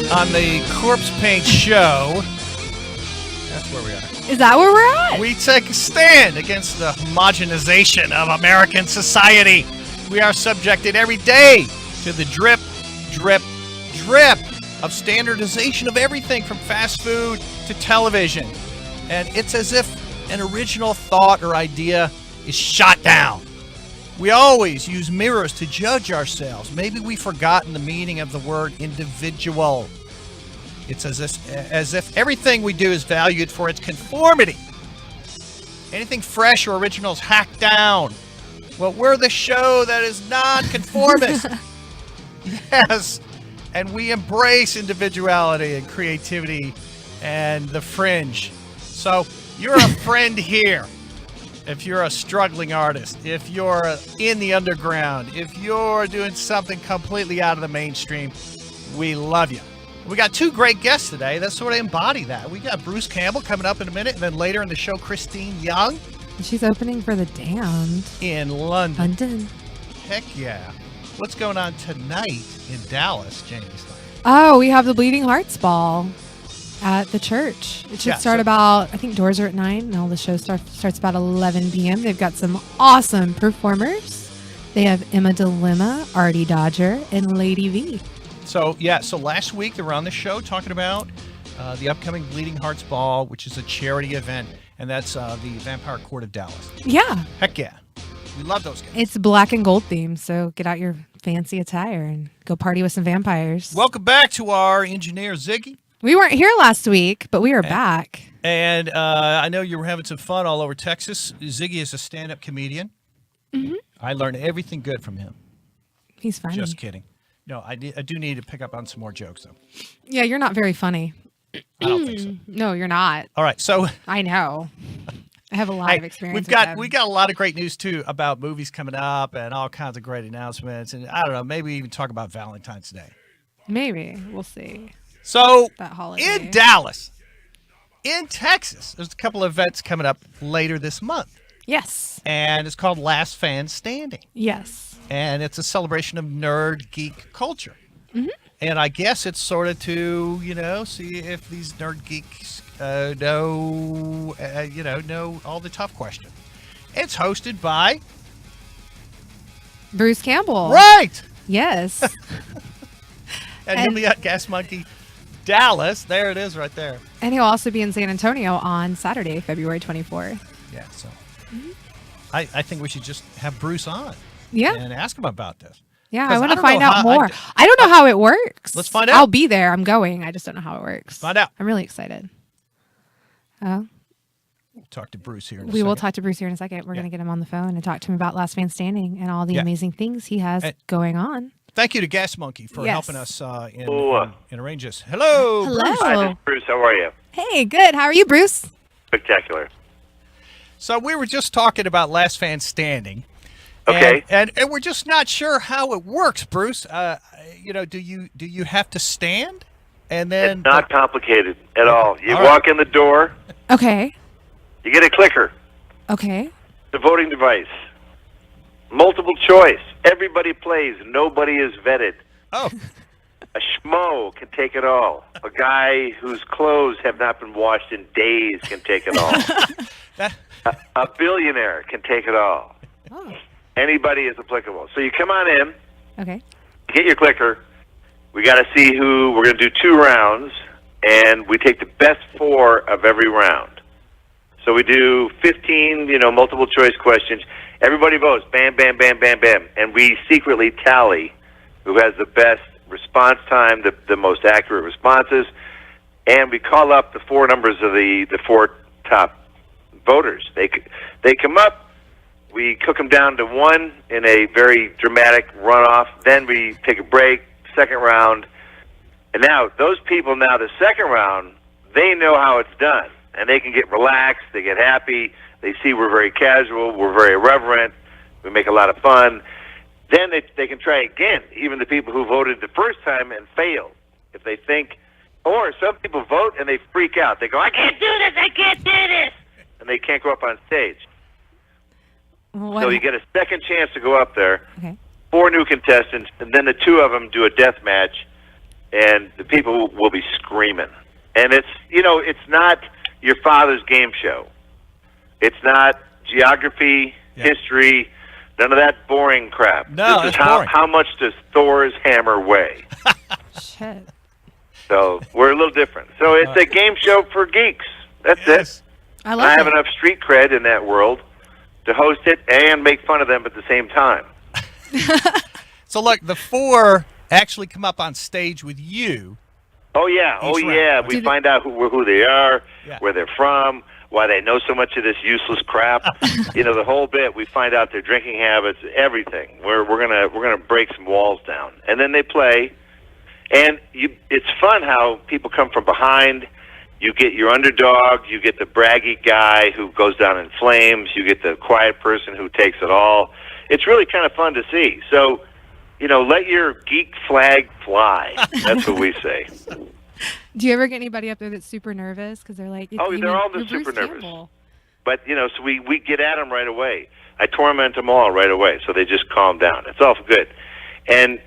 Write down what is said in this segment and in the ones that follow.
On the Corpse Paint Show, that's where we are. Is that where we're at? We take a stand against the homogenization of American society. We are subjected every day to the drip, drip, drip of standardization of everything from fast food to television. And it's as if an original thought or idea is shot down. We always use mirrors to judge ourselves. Maybe we've forgotten the meaning of the word individual. It's as if everything we do is valued for its conformity. Anything fresh or original is hacked down. Well, we're the show that is non-conformist. Yes, and we embrace individuality and creativity and the fringe. So you're a friend here. If you're a struggling artist, if you're in the underground, if you're doing something completely out of the mainstream, we love you. We got two great guests today that sort of embody that. We got Bruce Campbell coming up in a minute, and then later in the show, Kristeen Young. She's opening for The Damned. In London. London. Heck yeah. What's going on tonight in Dallas, James? Oh, we have the Bleeding Hearts Ball at the church. It should start about, I think doors are at 9, and all the show starts about 11 p.m. They've got some awesome performers. They have Emma Dilemma, Artie Dodger, and Lady V. So last week they were on the show talking about the upcoming Bleeding Hearts Ball, which is a charity event, and that's the Vampire Court of Dallas. Yeah. Heck yeah. We love those guys. It's black and gold themed, so get out your fancy attire and go party with some vampires. Welcome back to our engineer, Ziggy. We weren't here last week, but we are back. And I know you were having some fun all over Texas. Ziggy is a stand-up comedian. Mm-hmm. I learned everything good from him. He's funny. Just kidding. No, I do need to pick up on some more jokes, though. Yeah, you're not very funny. I don't think so. No, you're not. All right, so... I know. I have a lot of experience we got a lot of great news, too, about movies coming up and all kinds of great announcements. And I don't know, maybe even talk about Valentine's Day. Maybe. We'll see. So, that holiday. In Dallas, in Texas, there's a couple of events coming up later this month. Yes. And it's called Last Fan Standing. Yes. And it's a celebration of nerd geek culture. Mm-hmm. And I guess it's sort of to, see if these nerd geeks know all the tough questions. It's hosted by Bruce Campbell. Right. Yes. and he'll be at Gas Monkey Dallas. There it is right there. And he'll also be in San Antonio on Saturday, February 24th. Yeah, so I think we should just have Bruce on. Yeah. And ask him about this. Yeah, I want to find out more. I don't know how it works. Let's find out. I'll be there. I'm going. I just don't know how it works. Find out. I'm really excited. We'll talk to Bruce here in a second. We will talk to Bruce here in a second. We're going to get him on the phone and talk to him about Last Man Standing and all the amazing things he has going on. Thank you to Gas Monkey for helping us in arrange this. Hello. Hello. Bruce. Hi, this is Bruce. How are you? Hey, good. How are you, Bruce? Spectacular. So we were just talking about Last Fan Standing. Okay. And we're just not sure how it works, Bruce. Do you have to stand? And then it's not complicated at all. You walk in the door. Okay. You get a clicker. Okay. The voting device. Multiple choice. Everybody plays. Nobody is vetted. Oh. A schmo can take it all. A guy whose clothes have not been washed in days can take it all. A billionaire can take it all. Oh. Anybody is applicable. So you come on in. Okay. You get your clicker. We got to see who. We're going to do 2 rounds, and we take the best 4 of every round. So we do 15, multiple choice questions. Everybody votes, bam, bam, bam, bam, bam, and we secretly tally who has the best response time, the most accurate responses, and we call up the 4 numbers of the 4 top voters. They come up, we cook them down to 1 in a very dramatic runoff, then we take a break, second round, and now those people, the second round, they know how it's done, and they can get relaxed, they get happy, they see we're very casual, we're very irreverent, we make a lot of fun. Then they can try again, even the people who voted the first time and failed. If they think, or some people vote and they freak out. They go, I can't do this, I can't do this. And they can't go up on stage. What? So you get a second chance to go up there. Okay. 4 new contestants, and then the 2 of them do a death match, and the people will be screaming. And it's, it's not your father's game show. It's not geography, history, none of that boring crap. No, this is boring. how much does Thor's hammer weigh? Shit. So we're a little different. So it's a game show for geeks. That's it. I love I it. have enough street cred in that world to host it and make fun of them at the same time. So look, the 4 actually come up on stage with you. Oh yeah, Each round. We find out who they are, Yeah. where they're from, why they know so much of this useless crap. The whole bit. We find out their drinking habits, everything. We're gonna break some walls down, and then they play. And it's fun how people come from behind. You get your underdog, you get the braggy guy who goes down in flames, you get the quiet person who takes it all. It's really kind of fun to see. So, let your geek flag fly. That's what we say. Do you ever get anybody up there that's super nervous because they're like, They're all you're super Bruce nervous. Campbell. But, so we get at them right away. I torment them all right away, so they just calm down. It's all good. And,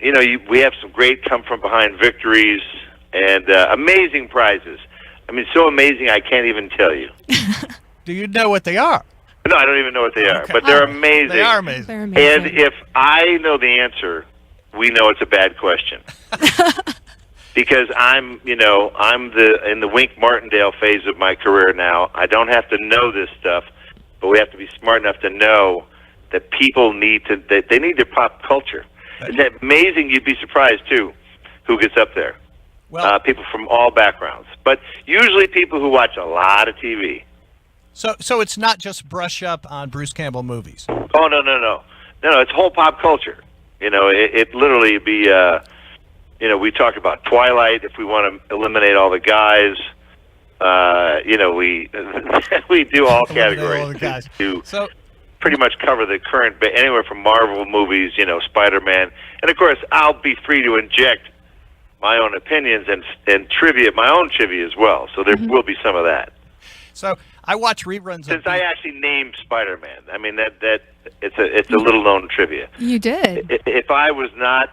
we have some great come-from-behind victories and amazing prizes. I mean, so amazing I can't even tell you. Do you know what they are? No, I don't even know what they are, Okay. but they're amazing. They are amazing. They're amazing. And if I know the answer, we know it's a bad question. Because I'm in the Wink Martindale phase of my career now. I don't have to know this stuff, but we have to be smart enough to know that people need their pop culture. It's amazing. You'd be surprised too, who gets up there. Well, People from all backgrounds, but usually people who watch a lot of TV. so it's not just brush up on Bruce Campbell movies. Oh no! It's whole pop culture. It literally be. We talk about Twilight if we want to eliminate all the guys. We do all categories All the guys. to So pretty much cover the current, anywhere from Marvel movies, Spider-Man, and of course I'll be free to inject my own opinions and trivia, my own trivia as well. So there will be some of that. So I watch reruns. Since I actually named Spider-Man, I mean that it's a little known trivia. You did. If I was not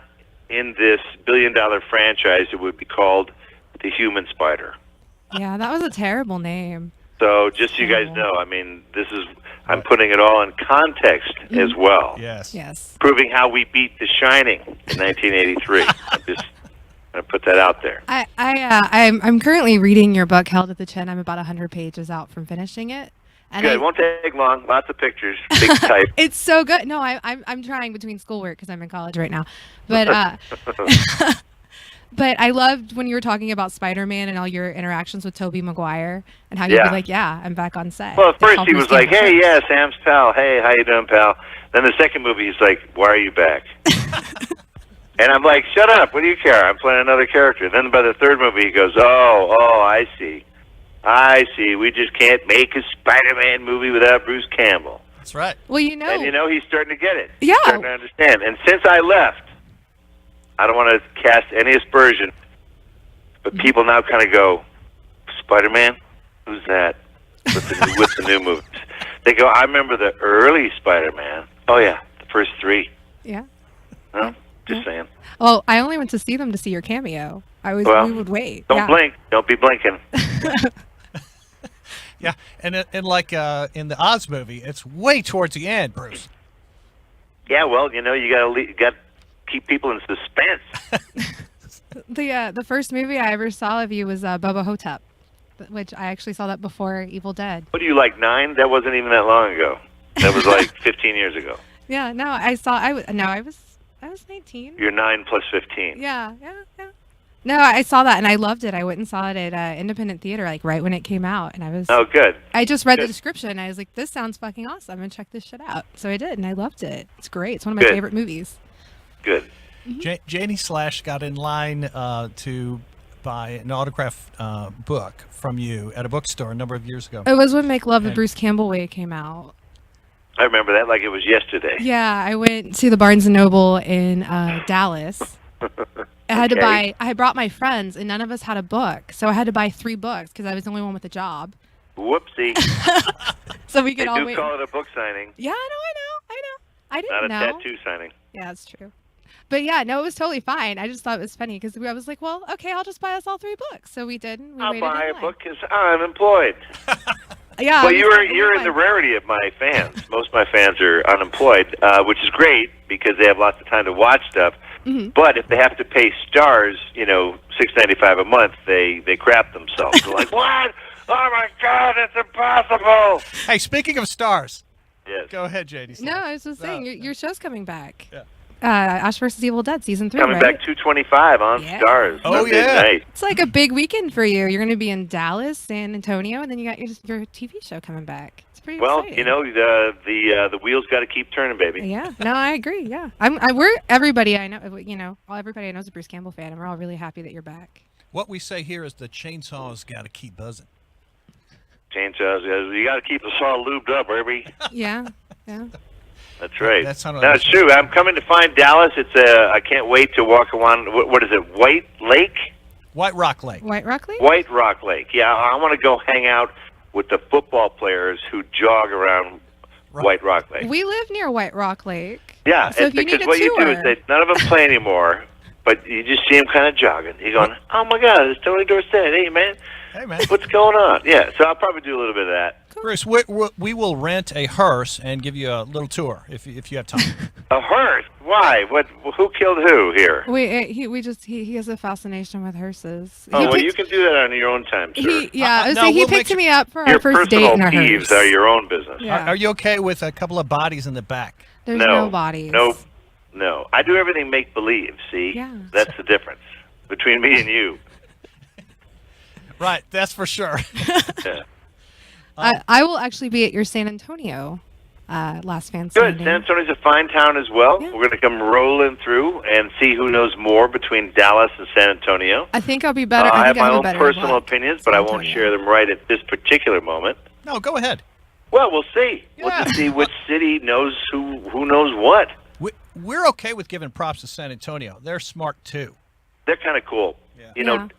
in this billion-dollar franchise, it would be called the Human Spider. Yeah, that was a terrible name. So just so you guys know, I mean, I'm putting it all in context as well. Yes. Yes. Proving how we beat The Shining in 1983. I'm just going to put that out there. I'm currently reading your book, Held at the Chin. I'm about 100 pages out from finishing it. And Good. It won't take long. Lots of pictures. Big type. It's so good. No, I'm trying between schoolwork because I'm in college right now. But but I loved when you were talking about Spider-Man and all your interactions with Tobey Maguire and how you'd be like, yeah, I'm back on set. Well, at It's first called he Bruce was like, Campbell. hey, yeah, Sam's pal. Hey, how you doing, pal? Then the second movie, he's like, why are you back? And I'm like, shut up. What do you care? I'm playing another character. Then by the third movie, he goes, oh, I see. We just can't make a Spider-Man movie without Bruce Campbell. That's right. Well, And he's starting to get it. Yeah. He's starting to understand. And since I left, I don't want to cast any aspersion, but people now kind of go, Spider-Man? Who's that? With the new movies. They go, I remember the early Spider-Man. Oh, yeah, the first 3. Yeah. No, just saying. Well, I only went to see them to see your cameo. We would wait. Don't blink. Don't be blinking. Yeah, and like in the Oz movie, it's way towards the end, Bruce. Yeah, well, you got to keep people in suspense. The first movie I ever saw of you was Bubba Hotep, which I actually saw that before Evil Dead. What are you, like 9? That wasn't even that long ago. That was like 15 years ago. Yeah, no, I was 19. You're 9 plus 15. Yeah. No, I saw that and I loved it. I went and saw it at Independent Theater like right when it came out, and Oh, good. I just read the description and I was like, this sounds fucking awesome. I'm gonna check this shit out. So I did, and I loved it. It's great. It's one of my favorite movies. Good. Janie Slash got in line to buy an autographed book from you at a bookstore a number of years ago. It was when Make Love the Bruce Campbell Way came out. I remember that like it was yesterday. Yeah, I went to the Barnes & Noble in Dallas. I had to buy. I brought my friends, and none of us had a book, so I had to buy 3 books because I was the only one with a job. Whoopsie. So we could all They do wait. call it a book signing. Yeah, I know. I didn't know. Not a tattoo signing. Yeah, that's true. But yeah, no, it was totally fine. I just thought it was funny because I was like, well, okay, I'll just buy us all 3 books. So we did. And we I'll waited buy in a line. book because I'm employed. Yeah. Well, you're in the rarity of my fans. Most of my fans are unemployed, which is great because they have lots of time to watch stuff. Mm-hmm. But if they have to pay stars, $6.95 a month, they crap themselves. They're like, what? Oh my God, it's impossible. Hey, speaking of stars, Yes. go ahead, JD. No, I was just saying, your show's coming back. Yeah. Ash vs. Evil Dead season 3, Coming right? back 225 on Yeah. Stars. Oh, Monday yeah. night. It's like a big weekend for you. You're going to be in Dallas, San Antonio, and then you got your TV show coming back. It's pretty Well, exciting. the wheels got to keep turning, baby. Yeah, no, I agree. Yeah, we're everybody I know. Everybody I know is a Bruce Campbell fan, and we're all really happy that you're back. What we say here is the chainsaw's got to keep buzzing. Chainsaws, you got to keep the saw lubed up, baby. Yeah. That's right. That sounded No, like- it's true. I'm coming to find Dallas. I can't wait to walk around. What is it? White Lake? White Rock Lake. White Rock Lake? White Rock Lake. Yeah, I want to go hang out with the football players who jog around White Rock Lake. We live near White Rock Lake. Yeah, So if you because need a what you do is tour- none of them play anymore, but you just see them kind of jogging. You're going, oh my God, it's Tony Dorsett. Hey, man, Hey, man. what's going on? Yeah, so I'll probably do a little bit of that. Bruce, we will rent a hearse and give you a little tour if you have time. A hearse? Why? What? Who killed who here? He has a fascination with hearses. Oh, He well, picked- you can do that on your own time, sir. No, he we'll picked make me up for Your our first date personal in a peeves hearse. are your own business. Yeah. Are you okay with a couple of bodies in the back? There's no bodies. No. I do everything make believe. See, Yeah. That's the difference between me and you. Right, that's for sure. Yeah. I will actually be at your San Antonio last fan Good. Sunday. San Antonio's a fine town as well. Yeah. We're going to come rolling through and see who knows more between Dallas and San Antonio. I think I'll be better. I have think my I'll be own better personal luck. opinions, but I won't Antonio. share them right at this particular moment. No, go ahead. Well, we'll see. We'll Yeah. just see which city knows who knows what. We're okay with giving props to San Antonio. They're smart, too. They're kind of cool. Yeah. You know,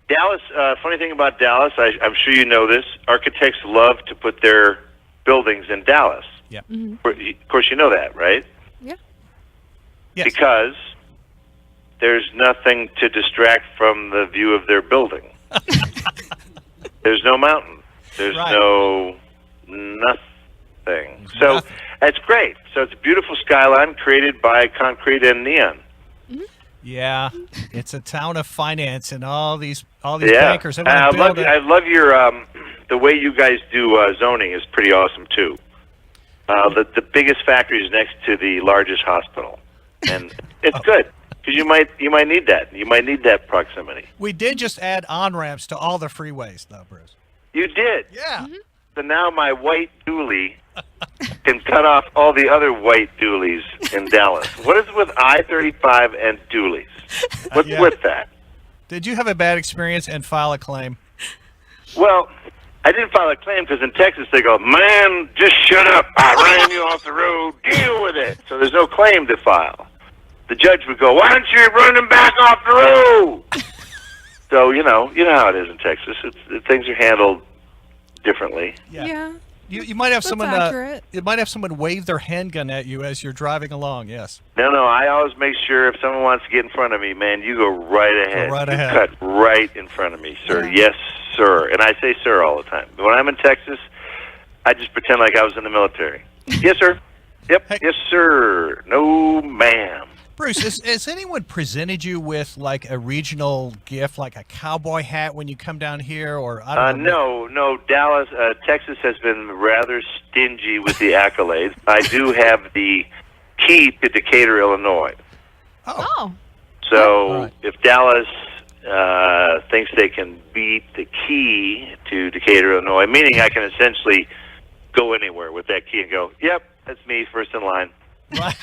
Dallas, funny thing about Dallas, I'm sure you know this, architects love to put their buildings in Dallas. Yeah. Mm-hmm. Of course, you know that, right? Yeah. Yes. Because there's nothing to distract from the view of their building. There's no mountain. There's Right. no nothing. So Nothing. that's great. So it's a beautiful skyline created by concrete and neon. Yeah, it's a town of finance, and all these Yeah, bankers. They want I to build love it. your the way you guys do zoning is pretty awesome too. The biggest factory is next to the largest hospital, and it's good because you might need that. You might need that proximity. We did just add on-ramps to all the freeways, though, Bruce. You did. Yeah. So now my white dually can cut off all the other white dualies in Dallas. What is with I-35 and dualies? What's Yeah. with that? Did you have a bad experience and file a claim? Well, I didn't file a claim because in Texas they go, man, just shut up. I ran you off the road. Deal with it. So there's no claim to file. The judge would go, why don't you run him back off the road? So, you know how it is in Texas. Things are handled differently. Yeah. You might have That's someone. accurate. You might have someone wave their handgun at you as you're driving along. Yes. No, I always make sure if someone wants to get in front of me, man, you go right ahead. right You ahead. cut right in front of me, sir. Yeah. Yes, sir. And I say sir all the time. When I'm in Texas, I just pretend like I was in the military. Yes, sir. Yep. Hey. Yes, sir. No, ma'am. Bruce, has anyone presented you with like a regional gift, like a cowboy hat when you come down here, or I don't know? No. Dallas, Texas has been rather stingy with the accolades. I do have the key to Decatur, Illinois. Oh. So right. if Dallas thinks they can beat the key to Decatur, Illinois, meaning I can essentially go anywhere with that key and go, yep, that's me, first in line. Right.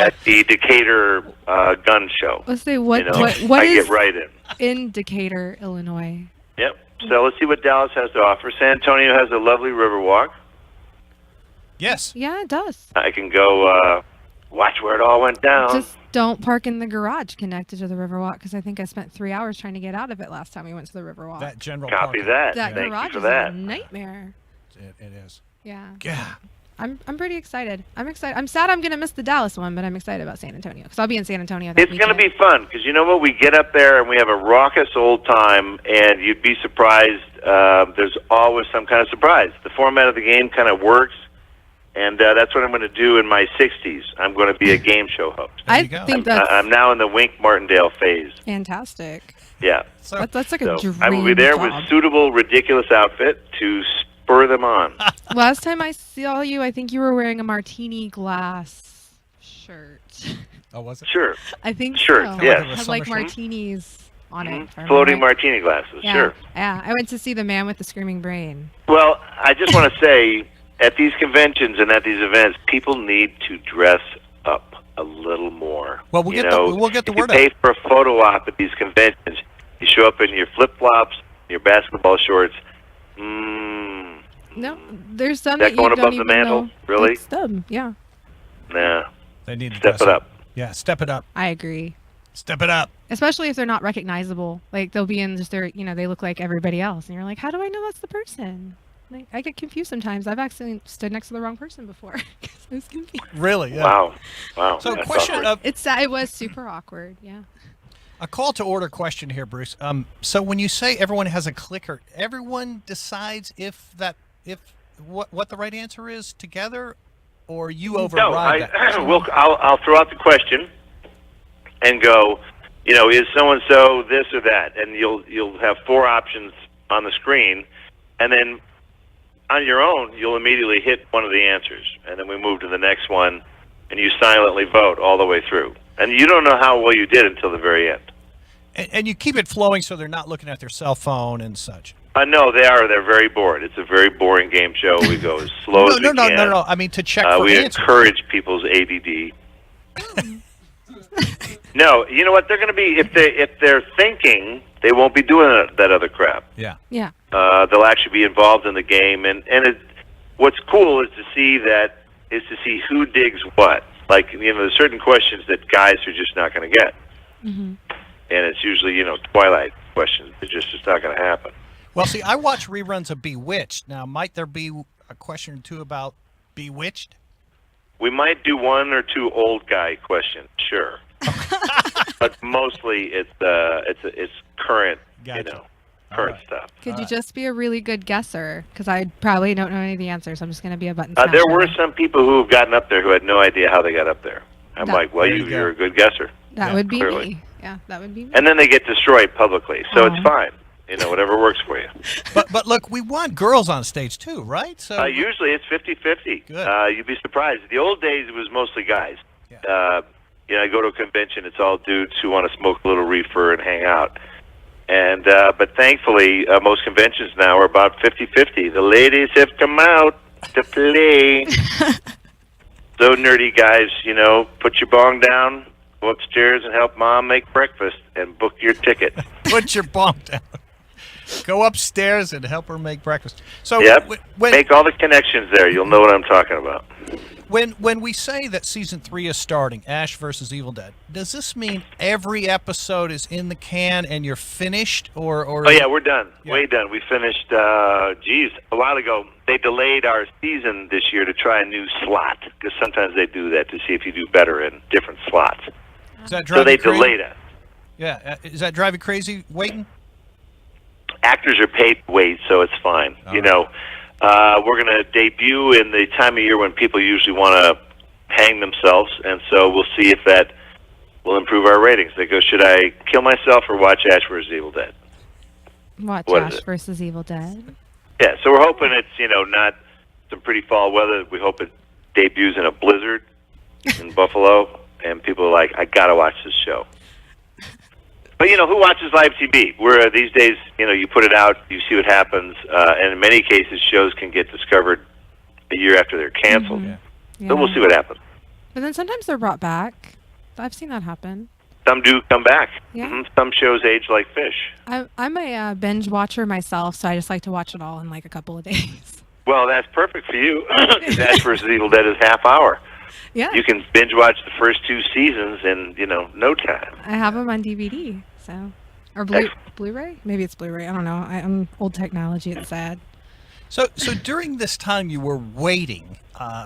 At the Decatur gun show. Let's say what I is get right in Decatur, Illinois. Yep. So let's see what Dallas has to offer. San Antonio has a lovely Riverwalk. Yes. Yeah, it does. I can go watch where it all went down. Just don't park in the garage connected to the Riverwalk, because I think I spent 3 hours trying to get out of it last time we went to the Riverwalk. That general Copy parking. that. That Thank garage you for is that. a nightmare. It is. Yeah. Yeah. I'm pretty excited. I'm excited. I'm sad I'm going to miss the Dallas one, but I'm excited about San Antonio because I'll be in San Antonio that It's going to weekend. be fun because you know what? We get up there and we have a raucous old time, and you'd be surprised. There's always some kind of surprise. The format of the game kind of works, and that's what I'm going to do in my 60s. I'm going to be a game show host. There I you go. think that's I'm now in the Wink Martindale phase. fantastic. Yeah. So, That's like a dream I will be there with job. suitable, ridiculous outfit to spur them on. Last time I saw you, I think you were wearing a martini glass shirt. oh, was it? Sure. I think Sure, so. yes. It had like Summer- martinis on it. if I Floating remember right. martini glasses, Yeah. sure. Yeah, I went to see The Man with the Screaming Brain. Well, I just want to say, at these conventions and at these events, people need to dress up a little more. Well, we'll You get know, the word if you pay out. for a photo op at these conventions, you show up in your flip-flops, your basketball shorts. No, there's some That that, going you don't above the even mantle? know. Really? It's them. Yeah, Nah. They need to Step dress it up. Yeah, step it up. I agree. Step it up. Especially if they're not recognizable. Like they'll be in just their, they look like everybody else, and you're like, how do I know that's the person? Like I get confused sometimes. I've actually stood next to the wrong person before. 'Cause I was confused. Really? Yeah. Wow. So, That's question awkward. It was super awkward. Yeah. A call to order question here, Bruce. So when you say everyone has a clicker, everyone decides what the right answer is together, or you override that? I'll throw out the question and go, is so-and-so this or that? And you'll have four options on the screen, and then on your own, you'll immediately hit one of the answers, and then we move to the next one, and you silently vote all the way through. And you don't know how well you did until the very end. And you keep it flowing so they're not looking at their cell phone and such. No, they are. They're very bored. It's a very boring game show. We go as slow as we can. No. I mean, to check for we answers. encourage people's ADD. No, you know what? They're going to be if they're thinking, they won't be doing that other crap. Yeah. Yeah. They'll actually be involved in the game, and what's cool is to see who digs what. Like there's certain questions that guys are just not going to get, and it's usually Twilight questions. It's just not going to happen. Well, see, I watch reruns of Bewitched. Now, might there be a question or two about Bewitched? We might do one or two old guy questions, sure, but mostly it's current, Gotcha. current right. stuff. Could you just be a really good guesser? Because I probably don't know any of the answers. I'm just going to be a button There smasher. were some people who have gotten up there who had no idea how they got up there. I'm like, well, There you go. you're a good guesser. That Yeah, would be clearly. me. Yeah, that would be me. And then they get destroyed publicly, so Aw. it's fine. Whatever works for you. But look, we want girls on stage too, right? So Usually it's 50-50. Good. You'd be surprised. The old days it was mostly guys. Yeah. I go to a convention, it's all dudes who want to smoke a little reefer and hang out. And but thankfully, most conventions now are about 50-50. The ladies have come out to play. So nerdy guys, put your bong down, go upstairs and help mom make breakfast, and book your ticket. put your bong down. Go upstairs and help her make breakfast. So Yep. when Make all the connections there. You'll know what I'm talking about. when we say that season 3 is starting, Ash versus Evil Dead, does this mean every episode is in the can and you're finished, or? Oh yeah, we're done. Yeah. Way done. We finished. A while ago. They delayed our season this year to try a new slot because sometimes they do that to see if you do better in different slots. Is that So driving they you crazy? delayed us. Yeah, is that driving you crazy waiting? Actors are paid to wait, so it's fine. All We're going to debut in the time of year when people usually want to hang themselves, and so we'll see if that will improve our ratings. They go, should I kill myself or watch Ash vs. Evil Dead? Watch What is Ash it? versus Evil Dead. Yeah, so we're hoping it's, not some pretty fall weather. We hope it debuts in a blizzard in Buffalo, and people are like, I got to watch this show. But, who watches live TV? Where these days, you put it out, you see what happens, and in many cases, shows can get discovered a year after they're canceled. Mm-hmm. So we'll see what happens. But then sometimes they're brought back. I've seen that happen. Some do come back. Yeah. Some shows age like fish. I'm a binge watcher myself, so I just like to watch it all in like a couple of days. Well, that's perfect for you, because Ash vs. Evil Dead is half hour. Yeah. You can binge watch the first 2 seasons in, no time. I have them on DVD, so or Blu-ray. Maybe it's Blu-ray. I don't know. I'm old technology. It's sad. So during this time you were waiting,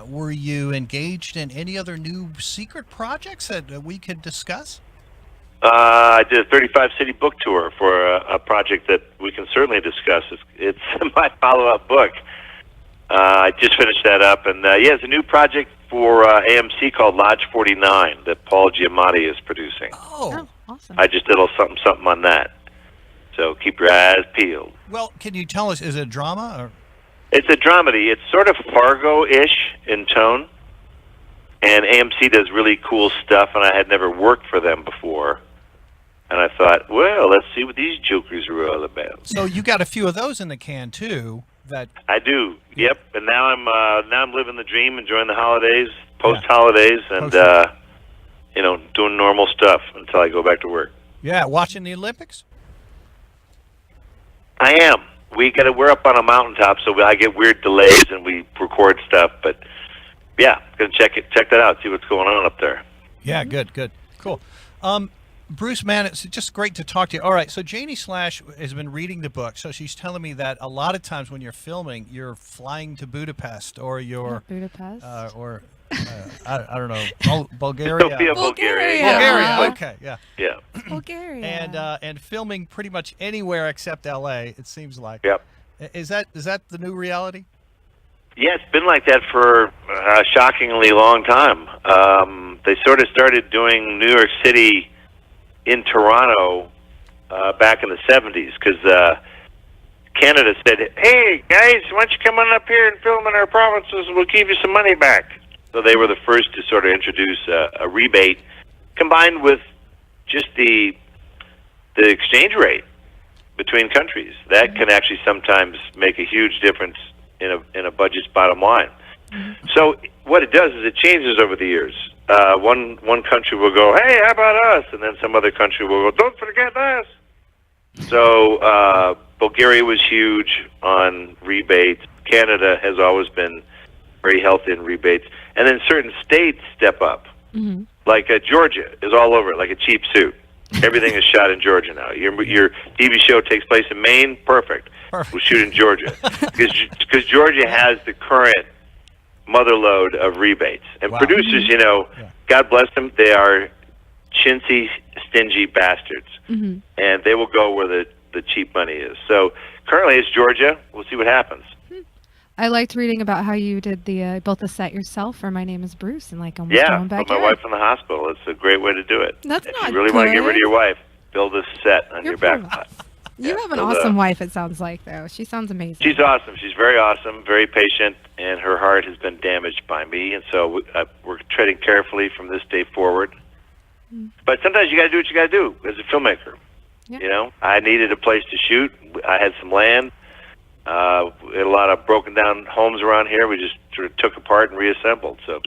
were you engaged in any other new secret projects that we could discuss? I did a 35-city book tour for a project that we can certainly discuss. It's my follow-up book. I just finished that up, and it's a new project for AMC called Lodge 49 that Paul Giamatti is producing. Oh, awesome. I just did a little something on that. So keep your eyes peeled. Well, can you tell us, is it a drama? Or? It's a dramedy. It's sort of Fargo-ish in tone, and AMC does really cool stuff, and I had never worked for them before. And I thought, well, let's see what these jokers are all about. So you got a few of those in the can too. That I do. Yep. And now I'm living the dream, enjoying the holidays, post-holidays, and doing normal stuff until I go back to work. Yeah, watching the Olympics. I am. We're up on a mountaintop, so I get weird delays and we record stuff. But yeah, gonna check that out, see what's going on up there. Yeah, good, cool. Bruce, man, it's just great to talk to you. All right, so Janie Slash has been reading the book, so she's telling me that a lot of times when you're filming, you're flying to Budapest or Budapest, I don't know, Bulgaria. Sofia, Bulgaria. Bulgaria. Okay, yeah. Yeah. Bulgaria. And filming pretty much anywhere except L.A. It seems like. Yep. Is that the new reality? Yeah, it's been like that for a shockingly long time. They sort of started doing New York City in Toronto back in the 70s because Canada said, hey, guys, why don't you come on up here and film in our provinces? We'll give you some money back. So they were the first to sort of introduce a rebate combined with just the exchange rate between countries. That can actually sometimes make a huge difference in a budget's bottom line. So what it does is it changes over the years. One country will go, hey, how about us? And then some other country will go, don't forget us. So Bulgaria was huge on rebates. Canada has always been very healthy in rebates. And then certain states step up. Mm-hmm. Like Georgia is all over it, like a cheap suit. Everything is shot in Georgia now. Your TV show takes place in Maine, perfect. We'll shoot in Georgia. Because Georgia has the current motherlode of rebates. And producers, God bless them, they are chintzy, stingy bastards. Mm-hmm. And they will go where the cheap money is. So currently it's Georgia. We'll see what happens. I liked reading about how you did built the set yourself for My Name is Bruce and like almost your own backyard. Put my wife in the hospital. It's a great way to do it. That's if not you really want to get rid of your wife, build a set on your back lot. You have an awesome wife, it sounds like, though. She sounds amazing. She's awesome. She's very awesome, very patient, and her heart has been damaged by me. And so we're treading carefully from this day forward. Mm. But sometimes you got to do what you got to do as a filmmaker. Yeah. I needed a place to shoot. I had some land. We had a lot of broken down homes around here. We just sort of took apart and reassembled. So it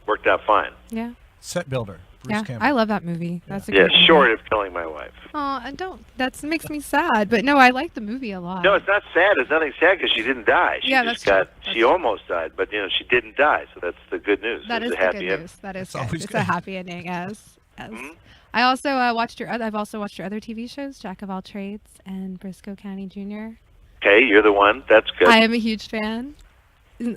worked out fine. Yeah. Set builder. Bruce Campbell. I love that movie. That's a great movie. Short of killing my wife. Oh, I don't. That makes me sad. But no, I like the movie a lot. No, it's not sad. There's nothing sad because she didn't die. She almost died, but she didn't die. So that's the good news. That is the good news. That is good. It's a happy ending. Mm-hmm. I also watched I've also watched your other TV shows, Jack of All Trades and Briscoe County Jr. Okay, you're the one. That's good. I am a huge fan.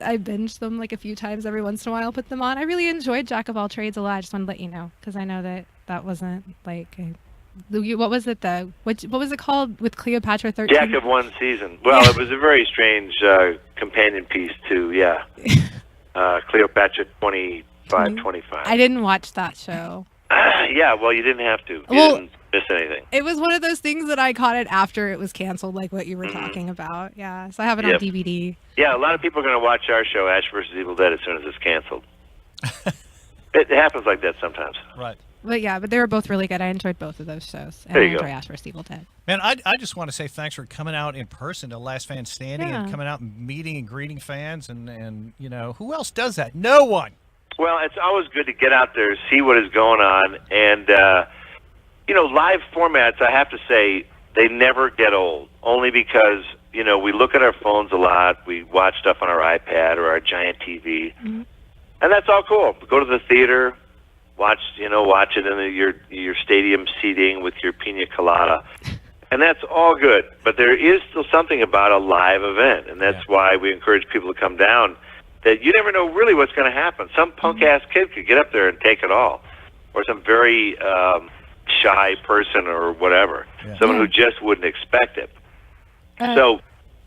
I binge them like a few times every once in a while. I'll put them on. I really enjoyed Jack of All Trades a lot. I just wanted to let you know because I know that wasn't like what was it what was it called with Cleopatra 13? Jack of one season. Well, it was a very strange companion piece to Cleopatra 25. I didn't watch that show. Yeah, well, you didn't have to. You Well, didn't miss anything. It was one of those things that I caught it after it was canceled, like what you were talking about. Yeah, so I have it on Yep. DVD. Yeah, a lot of people are going to watch our show, Ash vs. Evil Dead, as soon as it's canceled. It happens like that sometimes. Right. But they were both really good. I enjoyed both of those shows. And There I you go. enjoy Ash vs. Evil Dead. Man, I just want to say thanks for coming out in person to Last Fan Standing and Yeah. coming out and meeting and greeting fans. And you know, who else does that? No one. Well, it's always good to get out there, see what is going on, and live formats. I have to say they never get old. Only because we look at our phones a lot, we watch stuff on our iPad or our giant TV, and that's all cool. Go to the theater, watch it in your stadium seating with your pina colada, and that's all good. But there is still something about a live event, and that's why we encourage people to come down. That you never know really what's going to happen. Some punk-ass kid could get up there and take it all. Or some very shy person or whatever. Yeah. Someone who just wouldn't expect it. So,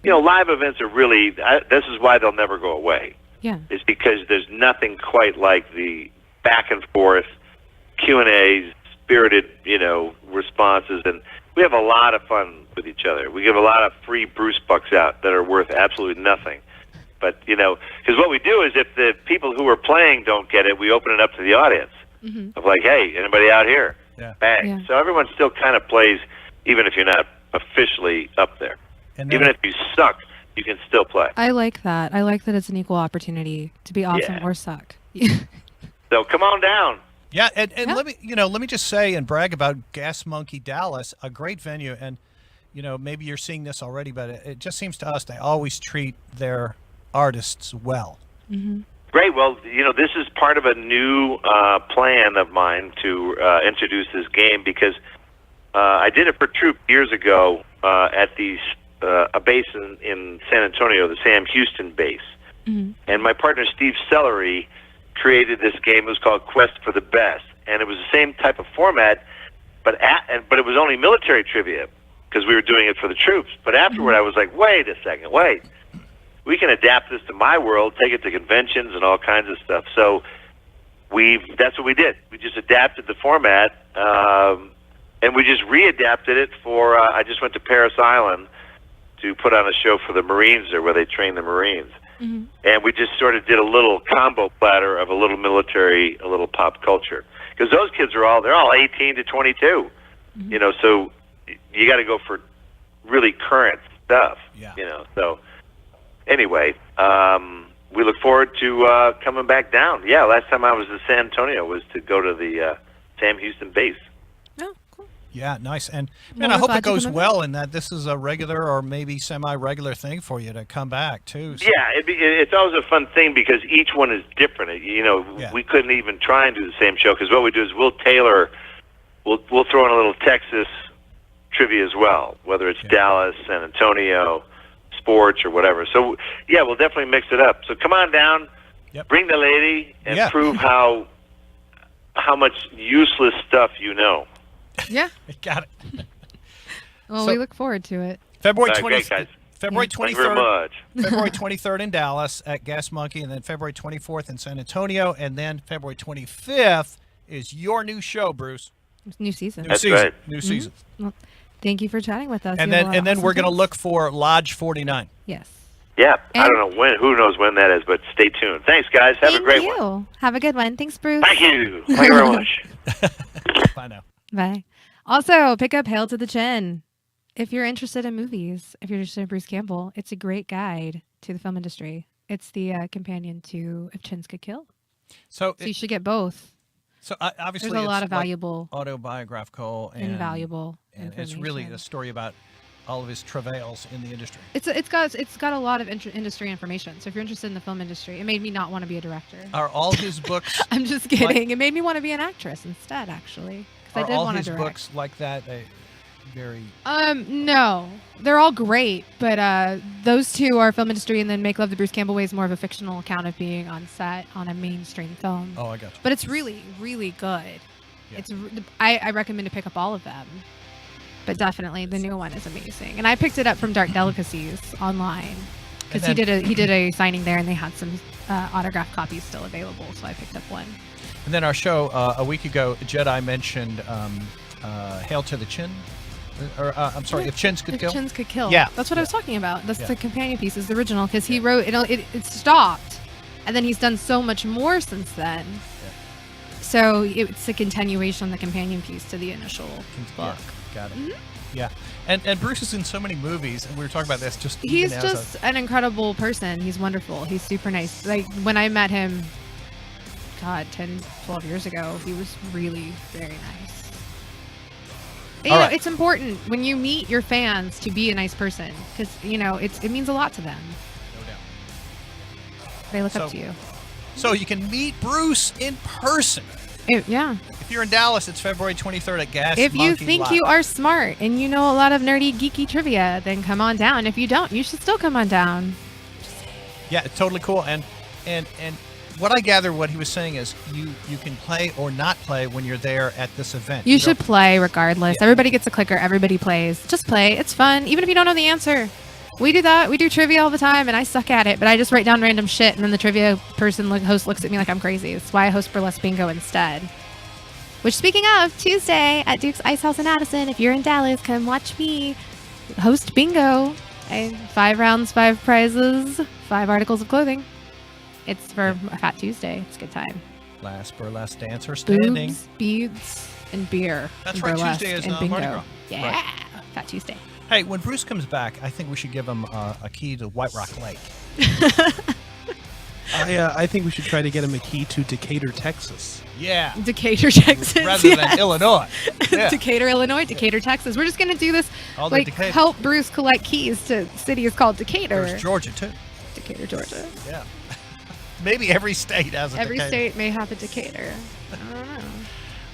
live events are really, this is why they'll never go away. Yeah. It's because there's nothing quite like the back and forth Q&As, spirited, responses. And we have a lot of fun with each other. We give a lot of free Bruce bucks out that are worth absolutely nothing. But, because what we do is if the people who are playing don't get it, we open it up to the audience. Of like, hey, anybody out here? Yeah. Bang. Yeah. So everyone still kind of plays, even if you're not officially up there. And then, Even if you suck, you can still play. I like that. I like that it's an equal opportunity to be awesome Yeah. or suck. So come on down. yeah, and let me just say and brag about Gas Monkey Dallas, a great venue. And maybe you're seeing this already, but it just seems to us they always treat their artists well. Great. Well, this is part of a new plan of mine to introduce this game because I did it for Troop years ago at a base in San Antonio, the Sam Houston base. And my partner Steve Sellery created this game. It was called Quest for the Best, and it was the same type of format, but it was only military trivia because we were doing it for the troops. But afterward, I was like, wait a second, we can adapt this to my world, take it to conventions and all kinds of stuff. So that's what we did. We just adapted the format, and we just readapted it for, I just went to Paris Island to put on a show for the Marines there where they train the Marines. And we just sort of did a little combo platter of a little military, a little pop culture. Because those kids they're all 18 to 22. So you got to go for really current stuff. Yeah. So anyway, we look forward to coming back down. Yeah, last time I was in San Antonio was to go to the Sam Houston base. Oh, cool. Yeah, nice. And Well, man, I we're hope glad it you goes come well and that this is a regular or maybe semi-regular thing for you to come back too. So, Yeah, it's always a fun thing because each one is different. Yeah. We couldn't even try and do the same show because what we do is we'll throw in a little Texas trivia as well, whether it's Dallas, San Antonio, sports or whatever. So yeah, we'll definitely mix it up. So come on down, bring the lady, and prove how much useless stuff you know. Yeah. Got it. Well, So- we look forward to it. February Great, guys. February Thank you very 23rd. much. February 23rd in Dallas at Gas Monkey, and then February 24th in San Antonio, and then February 25th is your new show, Bruce. It's new season. New That's season. right. New season. Well, thank you for chatting with us. And You have a then lot and of then we're awesome going to things. look for Lodge 49. Yes. Yeah, I And- don't know when. Who knows when that is? But stay tuned. Thanks, guys. Have a great Thank one. you. Have a good one. Thanks, Bruce. Thank you. Thank you very much. Bye now. Bye. Also, pick up Hail to the Chin. If you're interested in movies, if you're interested in Bruce Campbell, it's a great guide to the film industry. It's the companion to If Chins Could Kill. So So you should get both. obviously There's a lot it's of valuable, like autobiographical and invaluable and information. it's really a story about all of his travails in the industry. It's got a lot of industry information. So if you're interested in the film industry, it made me not want to be a director. Are all his books I'm just kidding. It made me want to be an actress instead, actually, because I are did all want to his direct. books like that? Very No, they're all great, but those two are film industry, and then Make Love the Bruce Campbell Way is more of a fictional account of being on set on a mainstream film. Oh, I got you. But it's really, really good. Yeah. I recommend to pick up all of them, but definitely the new one is amazing. And I picked it up from Dark Delicacies online because And he did a signing there, and they had some autographed copies still available, so I picked up one. And then our show a week ago, Jedi mentioned Hail to the Chin. I'm sorry, If Chins Could Kill. If Chins Could Kill. Yeah. That's what I was talking about. That's Yeah. the companion piece, is the original, because he wrote it. It stopped, and then he's done so much more since then. Yeah. So it's a continuation of the companion piece to the initial book. Got it. Mhm. Yeah. And Bruce is in so many movies, and we were talking about this just He's even as just an incredible person. He's wonderful. He's super nice. Like, when I met him, God, 10, 12 years ago, he was really very nice. And, All you know, right. it's important when you meet your fans to be a nice person, because, you know, it means a lot to them. No doubt. They look So- up to you. So you can meet Bruce in person. Yeah. If you're in Dallas, it's February 23rd at Gas If you Monkey think Lot. you are smart and you know a lot of nerdy, geeky trivia, then come on down. If you don't, you should still come on down. Yeah, it's totally cool. And what I gather, what he was saying is you can play or not play when you're there at this event. You don't- should play regardless. Yeah. Everybody gets a clicker. Everybody plays. Just play. It's fun. Even if you don't know the answer. We do that. We do trivia all the time, and I suck at it. But I just write down random shit, and then the trivia host looks at me like I'm crazy. That's why I host Burlesque Bingo instead. Which, speaking of, Tuesday at Duke's Ice House in Addison. If you're in Dallas, come watch me host bingo. 5 rounds, 5 prizes, 5 articles of clothing. It's for Fat Tuesday. It's a good time. Last burlesque dancer standing. Boobs, beads, and beer. That's and right, burlesque Tuesday is and Mardi bingo. Gras. Yeah, Right. Fat Tuesday. Hey, when Bruce comes back, I think we should give him a key to White Rock Lake. I think we should try to get him a key to Decatur, Texas. Yeah. Decatur, Texas. Rather than yes. Illinois. Yeah. Decatur, Illinois, Decatur, Texas. We're just going to do this, All the like, Decatur. help Bruce collect keys to cities called Decatur. There's Georgia, too. Decatur, Georgia. Yeah. Maybe every state has a Every Decatur. state may have a Decatur. I don't know.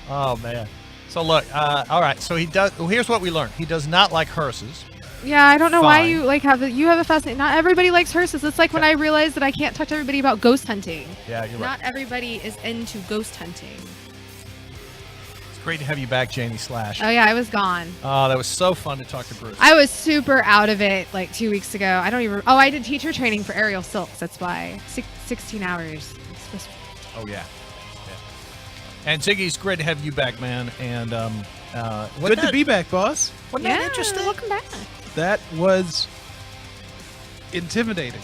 Oh, man. So, look, all right. So, he does. Well, here's what we learned. He does not like hearses. Yeah, I don't know why Fine. you have a fascination. Not everybody likes hearses. It's like when I realized that I can't talk to everybody about ghost hunting. Yeah, you're right. Not everybody is into ghost hunting. It's great to have you back, Jamie Slash. Oh yeah, I was gone. Oh, that was so fun to talk to Bruce. I was super out of it like 2 weeks ago. I don't even. Oh, I did teacher training for aerial silks. That's why 16 hours. It's supposed to- Oh, yeah. And Ziggy, it's great to have you back, man. And Good to be back, boss. Wasn't Yeah, that interesting? welcome back. That was intimidating.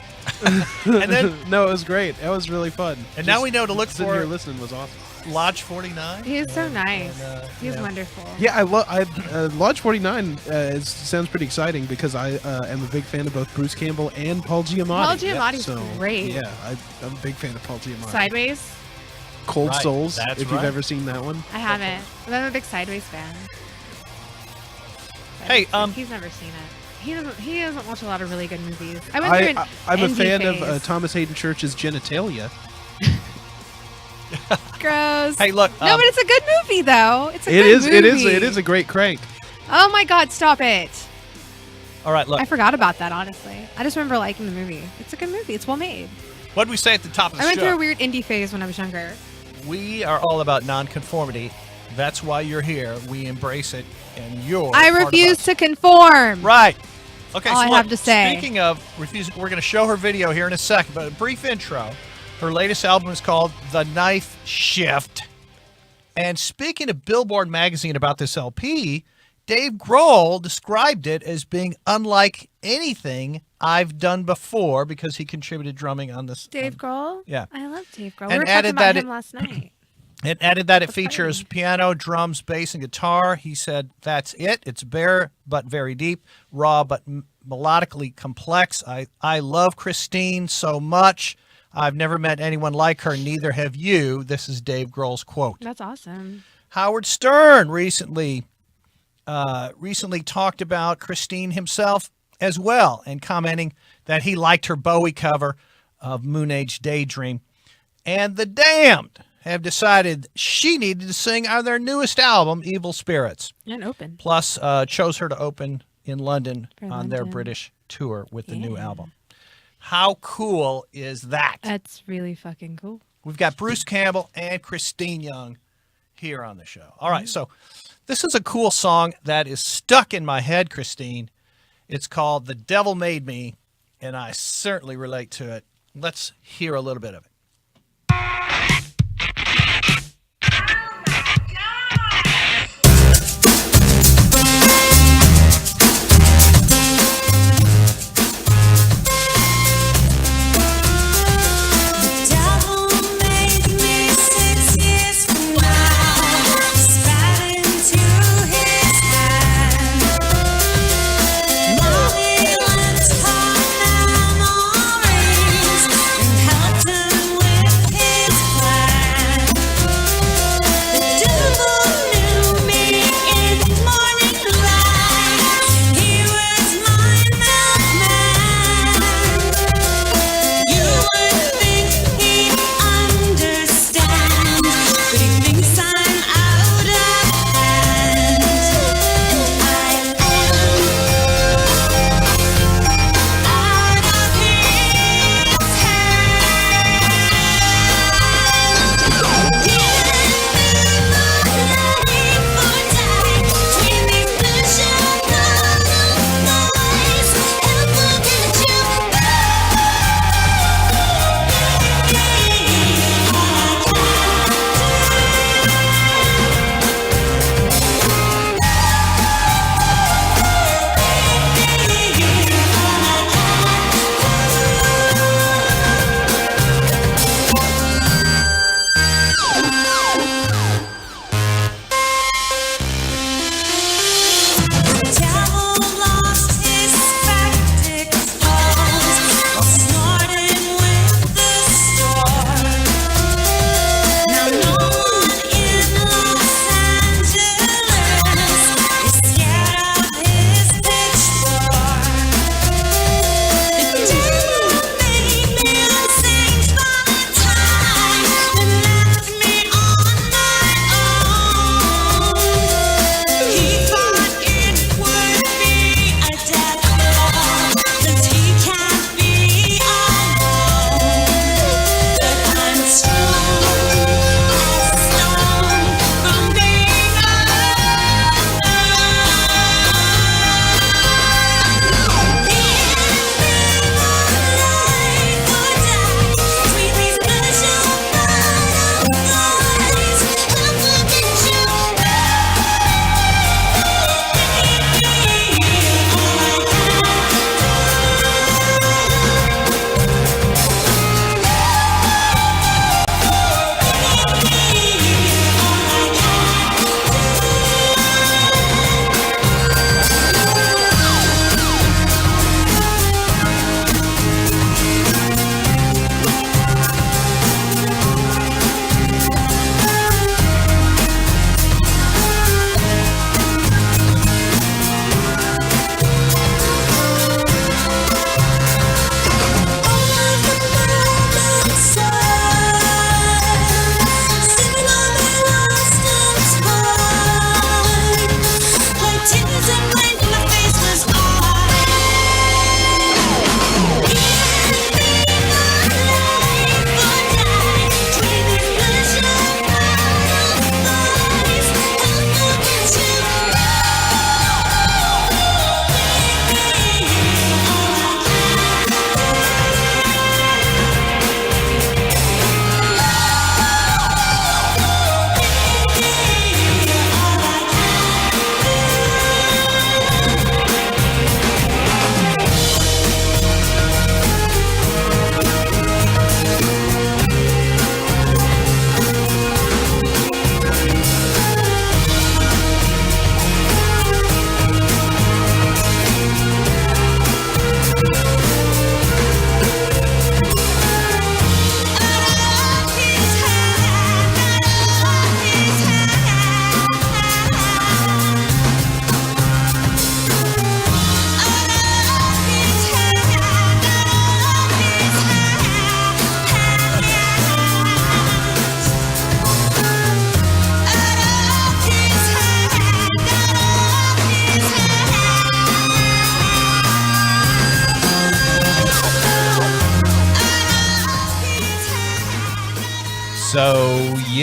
And then- no, it was great. That was really fun. And now we know to look sitting for- here listening was awesome. Lodge 49. He is so nice. He's yeah. wonderful. Yeah, Lodge 49 sounds pretty exciting because I am a big fan of both Bruce Campbell and Paul Giamatti. Paul Giamatti's great. Yeah, I'm a big fan of Paul Giamatti. Sideways. Cold Right, Souls, that's if you've right. ever seen that one. I haven't. But I'm a big Sideways fan. Hey, he's never seen it. He doesn't watch a lot of really good movies. I went through an I'm a indie fan phase. of Thomas Hayden Church's Genitalia. Gross. Hey, look. No, but it's a good movie though. It's a It good is. movie. It is a great crank. Oh my God! Stop it. all right, look. I forgot about that. Honestly, I just remember liking the movie. It's a good movie. It's well made. What did we say at the top of the I went show? through a weird indie phase when I was younger. We are all about nonconformity. That's why you're here. We embrace it, and you're I part of refuse us. to conform. Right. Okay, All so I look, have to say. Speaking of refusing, we're going to show her video here in a second, but a brief intro. Her latest album is called The Knife Shift. And speaking of Billboard magazine about this LP, Dave Grohl described it as being unlike anything I've done before because he contributed drumming on this. Dave Grohl. Yeah. I love Dave Grohl. And We were talking added about that him it- last night. It added that it That's features funny. piano, drums, bass, and guitar. He said, that's it. It's bare but very deep, raw but melodically complex. I love Kristeen so much. I've never met anyone like her. Neither have you. This is Dave Grohl's quote. That's awesome. Howard Stern recently talked about Kristeen himself as well and commenting that he liked her Bowie cover of Moon Age Daydream. And the Damned have decided she needed to sing on their newest album, Evil Spirits. And open. Plus, chose her to open in London For on their London. British tour with the new Yeah. album. How cool is that? That's really fucking cool. We've got Bruce Campbell and Kristeen Young here on the show. All right, so this is a cool song that is stuck in my head, Kristeen. It's called The Devil Made Me, and I certainly relate to it. Let's hear a little bit of it.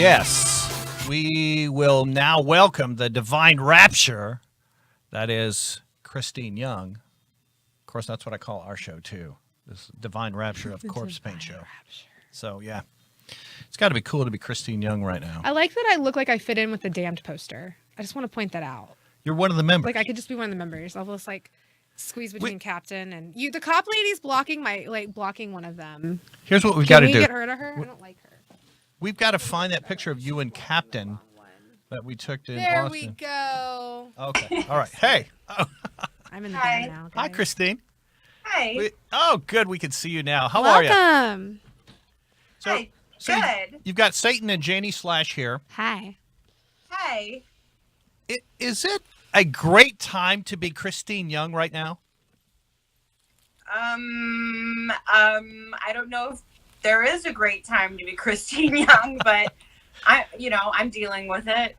yes, we will now welcome the divine rapture. That is Kristeen Young. Of course, that's what I call our show, too. This divine rapture of Corpse Paint Show. Rapture. So, yeah. It's got to be cool to be Kristeen Young right now. I like that I look like I fit in with the Damned poster. I just want to point that out. You're one of the members. Like, I could just be one of the members. I'll just, like, squeeze between Captain and you. The cop lady's blocking one of them. Here's what we've got to do. Can we get rid of her? I don't like her. We've got to find that picture of you and Captain that we took in There Austin. we go. Okay. All right. Hey. Oh. I'm in the band now. Hi, Guys. Kristeen. Hi. Oh, good. We can see you now. How are you? Welcome. Hi. So Good. you've got Satan and Janie Slash here. Hi. Hi. Is it a great time to be Kristeen Young right now? I don't know if there is a great time to be Kristeen Young, but I'm dealing with it.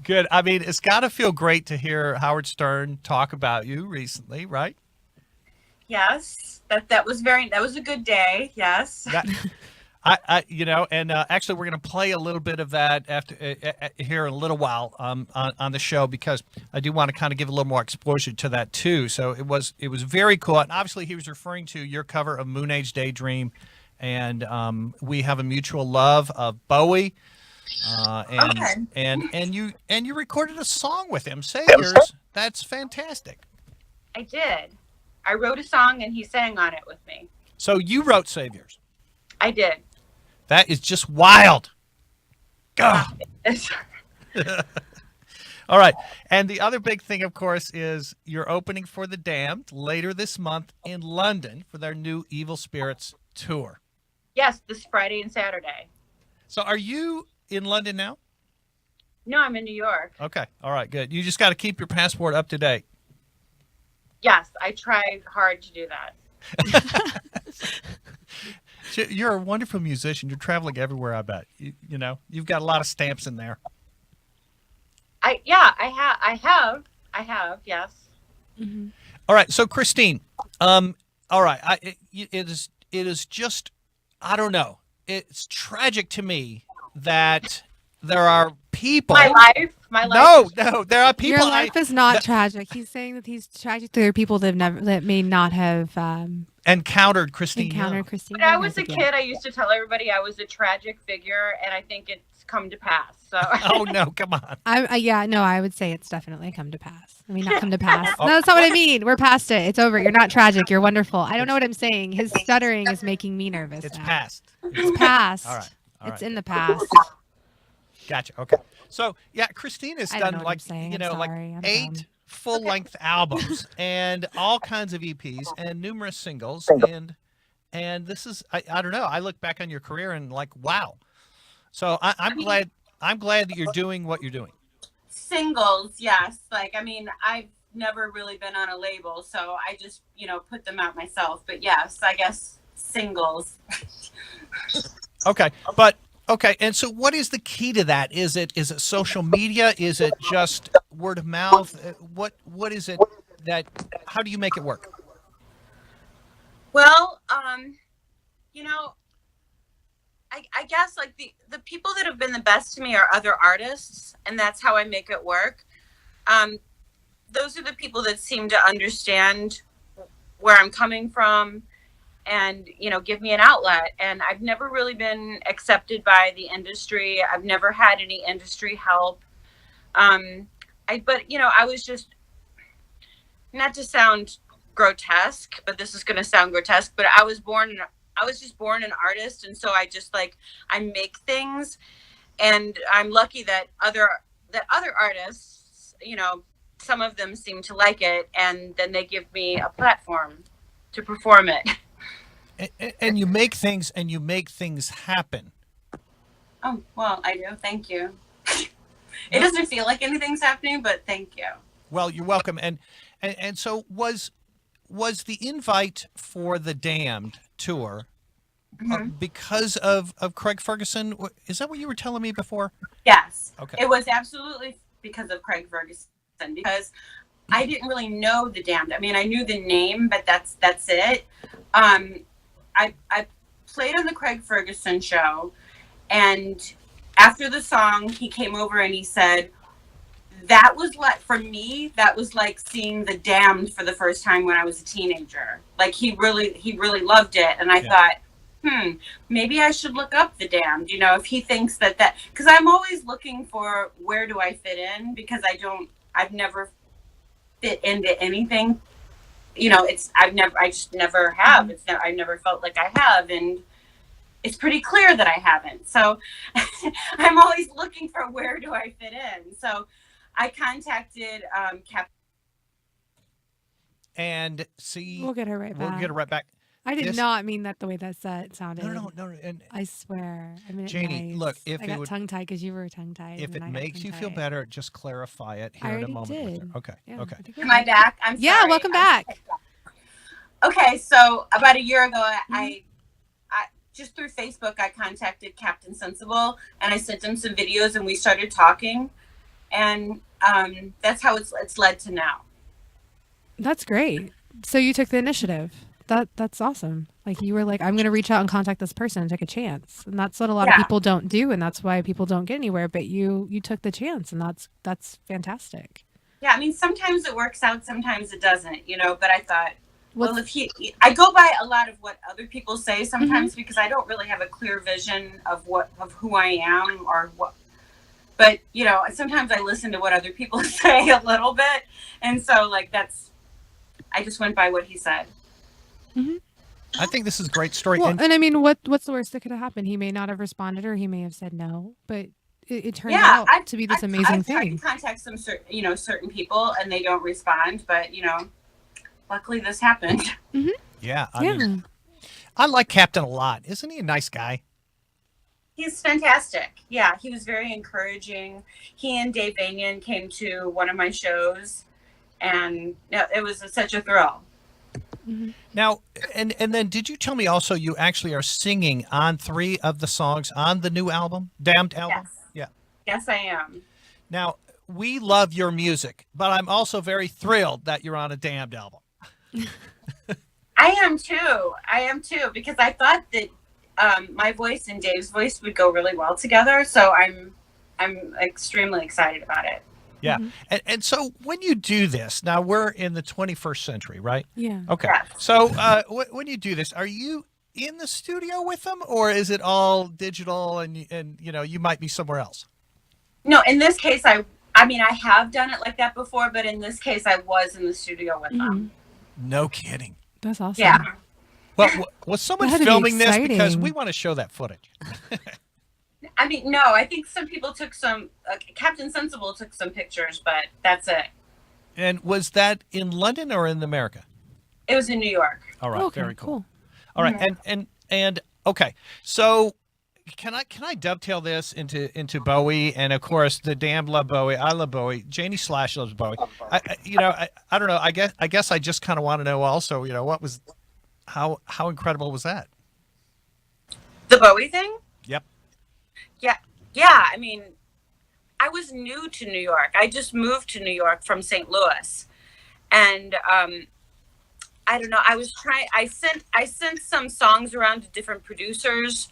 Good. I mean, it's got to feel great to hear Howard Stern talk about you recently, right? Yes. That was a good day. Yes. That, actually, we're going to play a little bit of that after here in a little while on the show, because I do want to kind of give a little more exposure to that too. So it was very cool, and obviously he was referring to your cover of Moon Age Daydream, and we have a mutual love of Bowie, and you recorded a song with him, Saviors. That's fantastic. I did. I wrote a song and he sang on it with me. So you wrote Saviors. I did. That is just wild. God. All right. And the other big thing, of course, is you're opening for The Damned later this month in London for their new Evil Spirits tour. Yes, this Friday and Saturday. So are you in London now? No, I'm in New York. Okay. All right, good. You just got to keep your passport up to date. Yes, I tried hard to do that. You're a wonderful musician. You're traveling everywhere, I bet. You've got a lot of stamps in there. I have, yes. Mm-hmm. All right, so Kristeen, all right, it is just, I don't know. It's tragic to me that there are people. My life. No, there are people. Your life is not tragic. He's saying that he's tragic. There are people that may not have encountered Kristeen. Kristeen. When I was a kid, I used to tell everybody I was a tragic figure, and I think it's come to pass. So. Oh no, come on. I would say it's definitely come to pass. I mean, not come to pass. No, that's not what I mean. We're past it. It's over. You're not tragic. You're wonderful. I don't know what I'm saying. His stuttering is making me nervous. It's now. past. It's past. All right. It's in the past. Gotcha. Okay. So yeah, Christine has done like sorry. 8 full-length albums and all kinds of EPs and numerous singles, and this is I don't know. I look back on your career and like, wow. So I'm glad that you're doing what you're doing. Singles, yes. I've never really been on a label, so I just put them out myself. But yes, I guess singles. Okay, and so what is the key to that? Is it social media? Is it just word of mouth? What is it how do you make it work? Well, I guess like the people that have been the best to me are other artists, and that's how I make it work. Those are the people that seem to understand where I'm coming from and, give me an outlet. And I've never really been accepted by the industry. I've never had any industry help. I was just, not to sound grotesque, but this is going to sound grotesque, but I was just born an artist. And so I just I make things, and I'm lucky that other artists, some of them seem to like it, and then they give me a platform to perform it. And you make things, and you make things happen. Oh, well, I do. Thank you. It doesn't feel like anything's happening, but thank you. Well, you're welcome. And so was the invite for the Damned tour because of Craig Ferguson? Is that what you were telling me before? Yes. Okay. It was absolutely because of Craig Ferguson, because I didn't really know the Damned. I mean, I knew the name, but that's it. I played on the Craig Ferguson show, and after the song, he came over and he said, that was like, for me, that was like seeing The Damned for the first time when I was a teenager. Like he really loved it. And I thought, maybe I should look up The Damned, you know, if he thinks that, because I'm always looking for where do I fit in, because I've never fit into anything. You know, I just never have. I never felt like I have. And it's pretty clear that I haven't. So I'm always looking for where do I fit in. So I contacted Captain. And see, We'll get her right back. We'll get her right back. I did not mean that the way that sounded. No. And I swear. I mean, Janie, nice. look, if I it got would, tongue tied because you were tongue tied. if it makes you feel better, just clarify it here in a moment. Did. With her. Okay. Yeah, Okay. Am I back? I'm sorry. Yeah, welcome back. Okay, so about a year ago, I just through Facebook, I contacted Captain Sensible and I sent him some videos and we started talking, and that's how it's led to now. That's great. So you took the initiative. That's awesome. Like you were like, I'm going to reach out and contact this person and take a chance. And that's what a lot of people don't do. And that's why people don't get anywhere. But you took the chance, and that's fantastic. Yeah. I mean, sometimes it works out, sometimes it doesn't, you know, but I thought, well, I go by a lot of what other people say sometimes because I don't really have a clear vision of who I am or what, but you know, sometimes I listen to what other people say a little bit. And so like, I just went by what he said. Mm-hmm. I think this is a great story. Well, and I mean, what's the worst that could have happened? He may not have responded, or he may have said no, but it turned out to be this amazing thing. I contact some certain people and they don't respond, but you know, luckily this happened. Mm-hmm. Yeah. I mean, I like Captain a lot. Isn't he a nice guy? He's fantastic. Yeah, he was very encouraging. He and Dave Vanian came to one of my shows, and it was such a thrill. Mm-hmm. Now, and then did you tell me also you actually are singing on 3 of the songs on the new album, Damned album? Yes. Yeah. Yes, I am. Now, we love your music, but I'm also very thrilled that you're on a Damned album. I am too, because I thought that my voice and Dave's voice would go really well together. So I'm extremely excited about it. Yeah. Mm-hmm. And so when you do this, now we're in the 21st century, right? Yeah. Okay. Yes. So when you do this, are you in the studio with them, or is it all digital and you know, you might be somewhere else? No, in this case, I mean, I have done it like that before, but in this case, I was in the studio with them. No kidding. That's awesome. Yeah. Well, was someone filming this? Because we want to show that footage. I mean, no, I think some people took Captain Sensible took some pictures, but that's it. And was that in London or in America? It was in New York. All right. Okay, Very cool. cool. All right. And okay. So can I dovetail this into Bowie? And of course, the Damned love Bowie. I love Bowie. Janie Slash loves Bowie. I don't know. I guess I just kind of want to know also, you know, how incredible was that? The Bowie thing? Yep. Yeah. I mean, I was new to New York. I just moved to New York from St. Louis, and I don't know. I sent some songs around to different producers,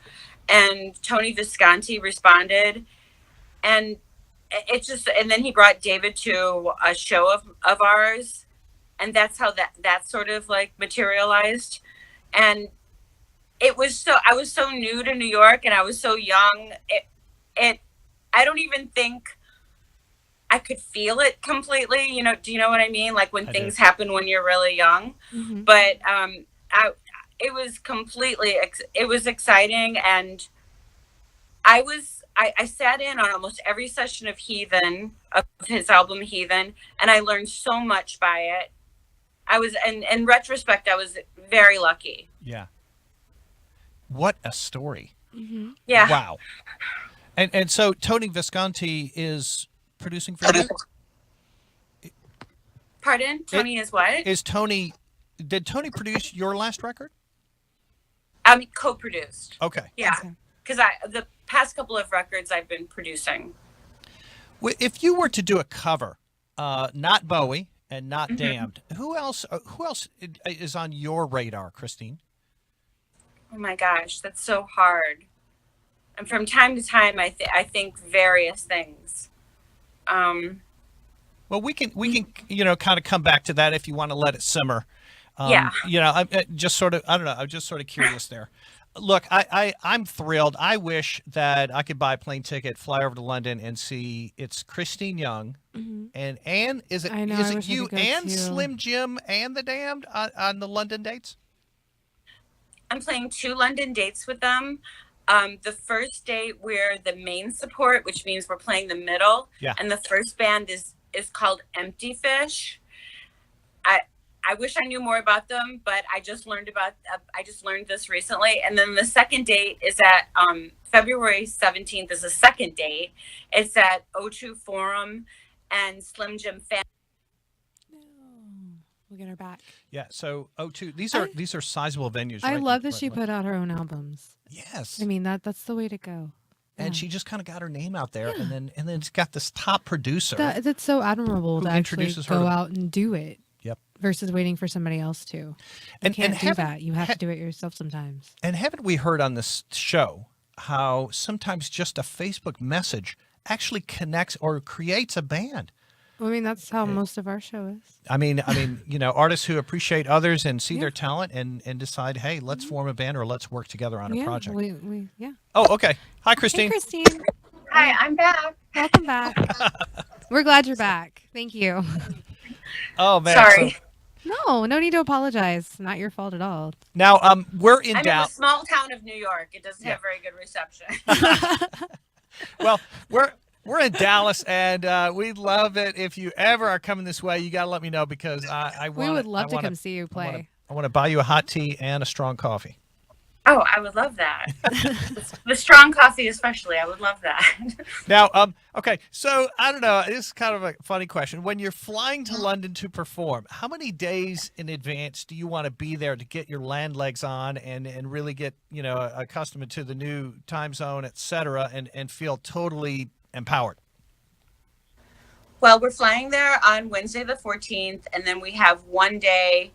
and Tony Visconti responded, and and then he brought David to a show of ours, and that's how that sort of like materialized, and I was so new to New York and I was so young. I don't even think I could feel it completely. You know, do you know what I mean? Like when things happen when you're really young. Mm-hmm. But it was exciting, and I sat in on almost every session of his album Heathen, and I learned so much by it. In retrospect, I was very lucky. Yeah. What a story. Mm-hmm. Yeah. Wow. And so Tony Visconti is producing for you? Pardon? Tony is what? Did Tony produce your last record? Co-produced. Okay. Yeah. Because the past couple of records I've been producing. If you were to do a cover, not Bowie and not Damned, who else is on your radar, Kristeen? Oh my gosh, that's so hard. and from time to time, I think various things. Well, we can kind of come back to that if you want to let it simmer. Yeah. I'm just sort of, I don't know, I'm just sort of curious there. Look, I'm thrilled. I wish that I could buy a plane ticket, fly over to London, and see it's Kristeen Young and is it I know, I is it wish I you could go and too. Slim Jim and the Damned on the London dates? I'm playing 2 London dates with them. The first date, we're the main support, which means we're playing the middle. Yeah. And the first band is called Empty Fish. I wish I knew more about them, but I just learned this recently. And then the second date is at February 17th is the second date. It's at O2 Forum and Slim Jim Fan. No. We'll get her back. Yeah. So O2, these are sizable venues. I right? love that Right, she right. put out her own albums. Yes. I mean, that's the way to go. And Yeah. she just kind of got her name out there, and then it's got this top producer. That's so admirable Who to actually introduces her go to- out and do it. Yep. Versus waiting for somebody else to. You And can't do haven't- that. You have to do it yourself sometimes. And haven't we heard on this show how sometimes just a Facebook message actually connects or creates a band? I mean, that's how most of our show is. I mean, artists who appreciate others and see Yeah. their talent and decide, hey, let's form a band or let's work together on a Yeah, project. yeah. Oh, okay. Hi, Hey, Kristeen. Christine. Hi, I'm back. Welcome back. We're glad you're back. Thank you. Oh man. Sorry. No need to apologize. Not your fault at all. Now, we're in I'm in the Dallas. small town of New York. It doesn't have very good reception. Well, we're in Dallas, and we'd love it if you ever are coming this way. You got to let me know because I We want. would love to come see you play. I want to buy you a hot tea and a strong coffee. Oh, I would love that. The strong coffee especially. I would love that. Now, okay, so I don't know. This is kind of a funny question. When you're flying to London to perform, how many days in advance do you want to be there to get your land legs on and really get accustomed to the new time zone, et cetera, and feel totally empowered? Well, we're flying there on Wednesday the 14th, and then we have one day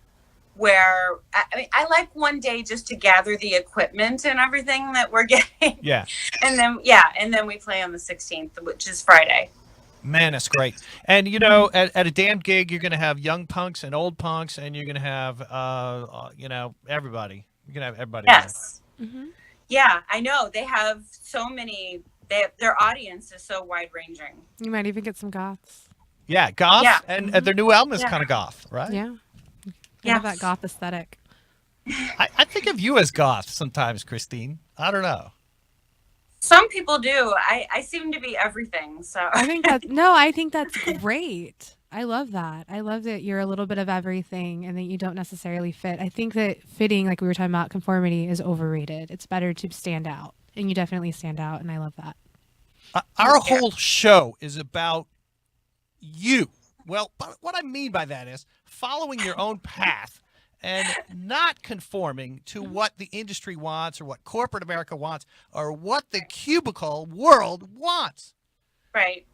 where I like one day just to gather the equipment and everything that we're getting. Yeah. And then we play on the 16th, which is Friday. Man, that's great. And at a damned gig, you're going to have young punks and old punks, and you're going to have everybody. You're going to have everybody. Yes. Mm-hmm. Yeah, I know. They have so many. Their audience is so wide ranging. You might even get some goths. Yeah, goth, Yeah. and their new album is Yeah. kind of goth, right? Yeah. I Yeah. have that goth aesthetic. I think of you as goth sometimes, Kristeen. I don't know. Some people do. I seem to be everything. So I think that's great. I love that. I love that you're a little bit of everything and that you don't necessarily fit. I think that fitting, like we were talking about, conformity is overrated. It's better to stand out, and you definitely stand out, and I love that. Our whole show is about you. Well, but what I mean by that is following your own path and not conforming to what the industry wants or what corporate America wants or what the cubicle world wants. Right.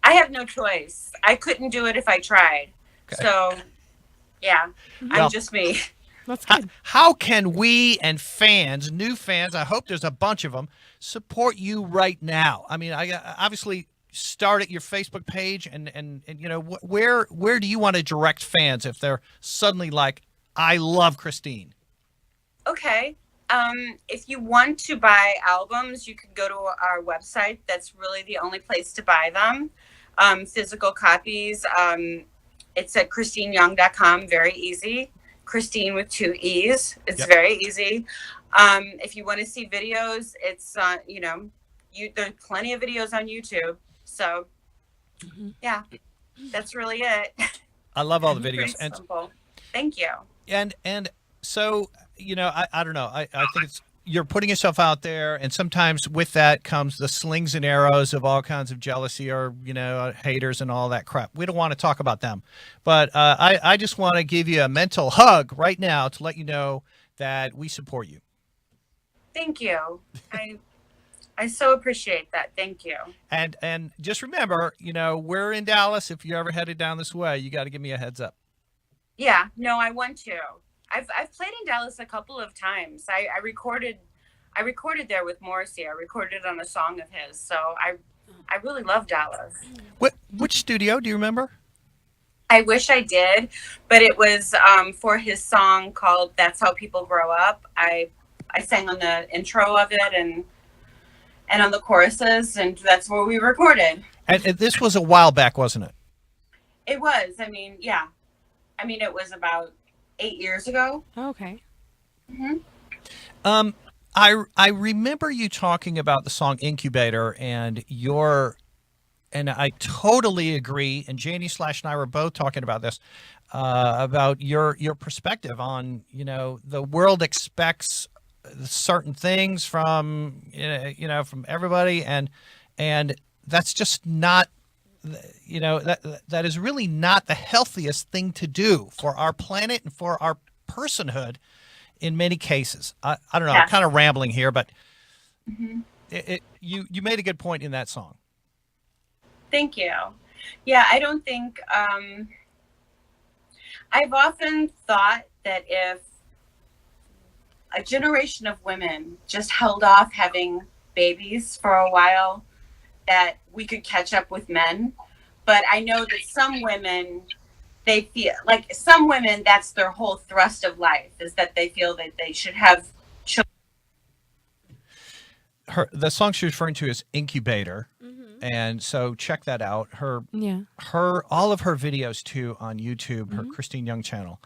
I have no choice. I couldn't do it if I tried. Okay. So, yeah, Well- I'm just me. That's How, good. how can we and fans, new fans, I hope there's a bunch of them, support you right now? I mean, I obviously start at your Facebook page and where do you want to direct fans if they're suddenly like, I love Kristeen? Okay. If you want to buy albums, you can go to our website. That's really the only place to buy them. Physical copies. It's at KristeenYoung.com. Very easy. Kristeen with 2 E's. It's Yep. very easy. If you want to see videos, it's there's plenty of videos on YouTube. So, yeah, that's really it. I love all the Pretty videos. And simple. Thank you. so, I don't know. I think you're putting yourself out there, and sometimes with that comes the slings and arrows of all kinds of jealousy or, haters and all that crap. We don't want to talk about them. But I just want to give you a mental hug right now to let you know that we support you. Thank you. I so appreciate that. Thank you. And just remember, we're in Dallas. If you're ever headed down this way, you got to give me a heads up. Yeah, no, I want to. I've played in Dallas a couple of times. I recorded I recorded there with Morrissey. I recorded on a song of his. So I really love Dallas. Which studio do you remember? I wish I did, but it was for his song called "That's How People Grow Up." I sang on the intro of it and on the choruses, and that's where we recorded. And this was a while back, wasn't it? It was. I mean, yeah. I mean, it was about 8 years ago. Oh, okay. Mm-hmm. I remember you talking about the song Incubator and I totally agree. And Janie / and I were both talking about this, about your perspective on, the world expects certain things from, from everybody. And that's just not, that is really not the healthiest thing to do for our planet and for our personhood in many cases. I don't know, I'm kind of rambling here, but you made a good point in that song. Thank you. Yeah, I don't think, I've often thought that if a generation of women just held off having babies for a while, that we could catch up with men. But I know that some women, they feel like some women, that's their whole thrust of life, is that they feel that they should have children. The song she's referring to is Incubator. And so check that out. All of her videos too on YouTube, her Kristeen Young channel,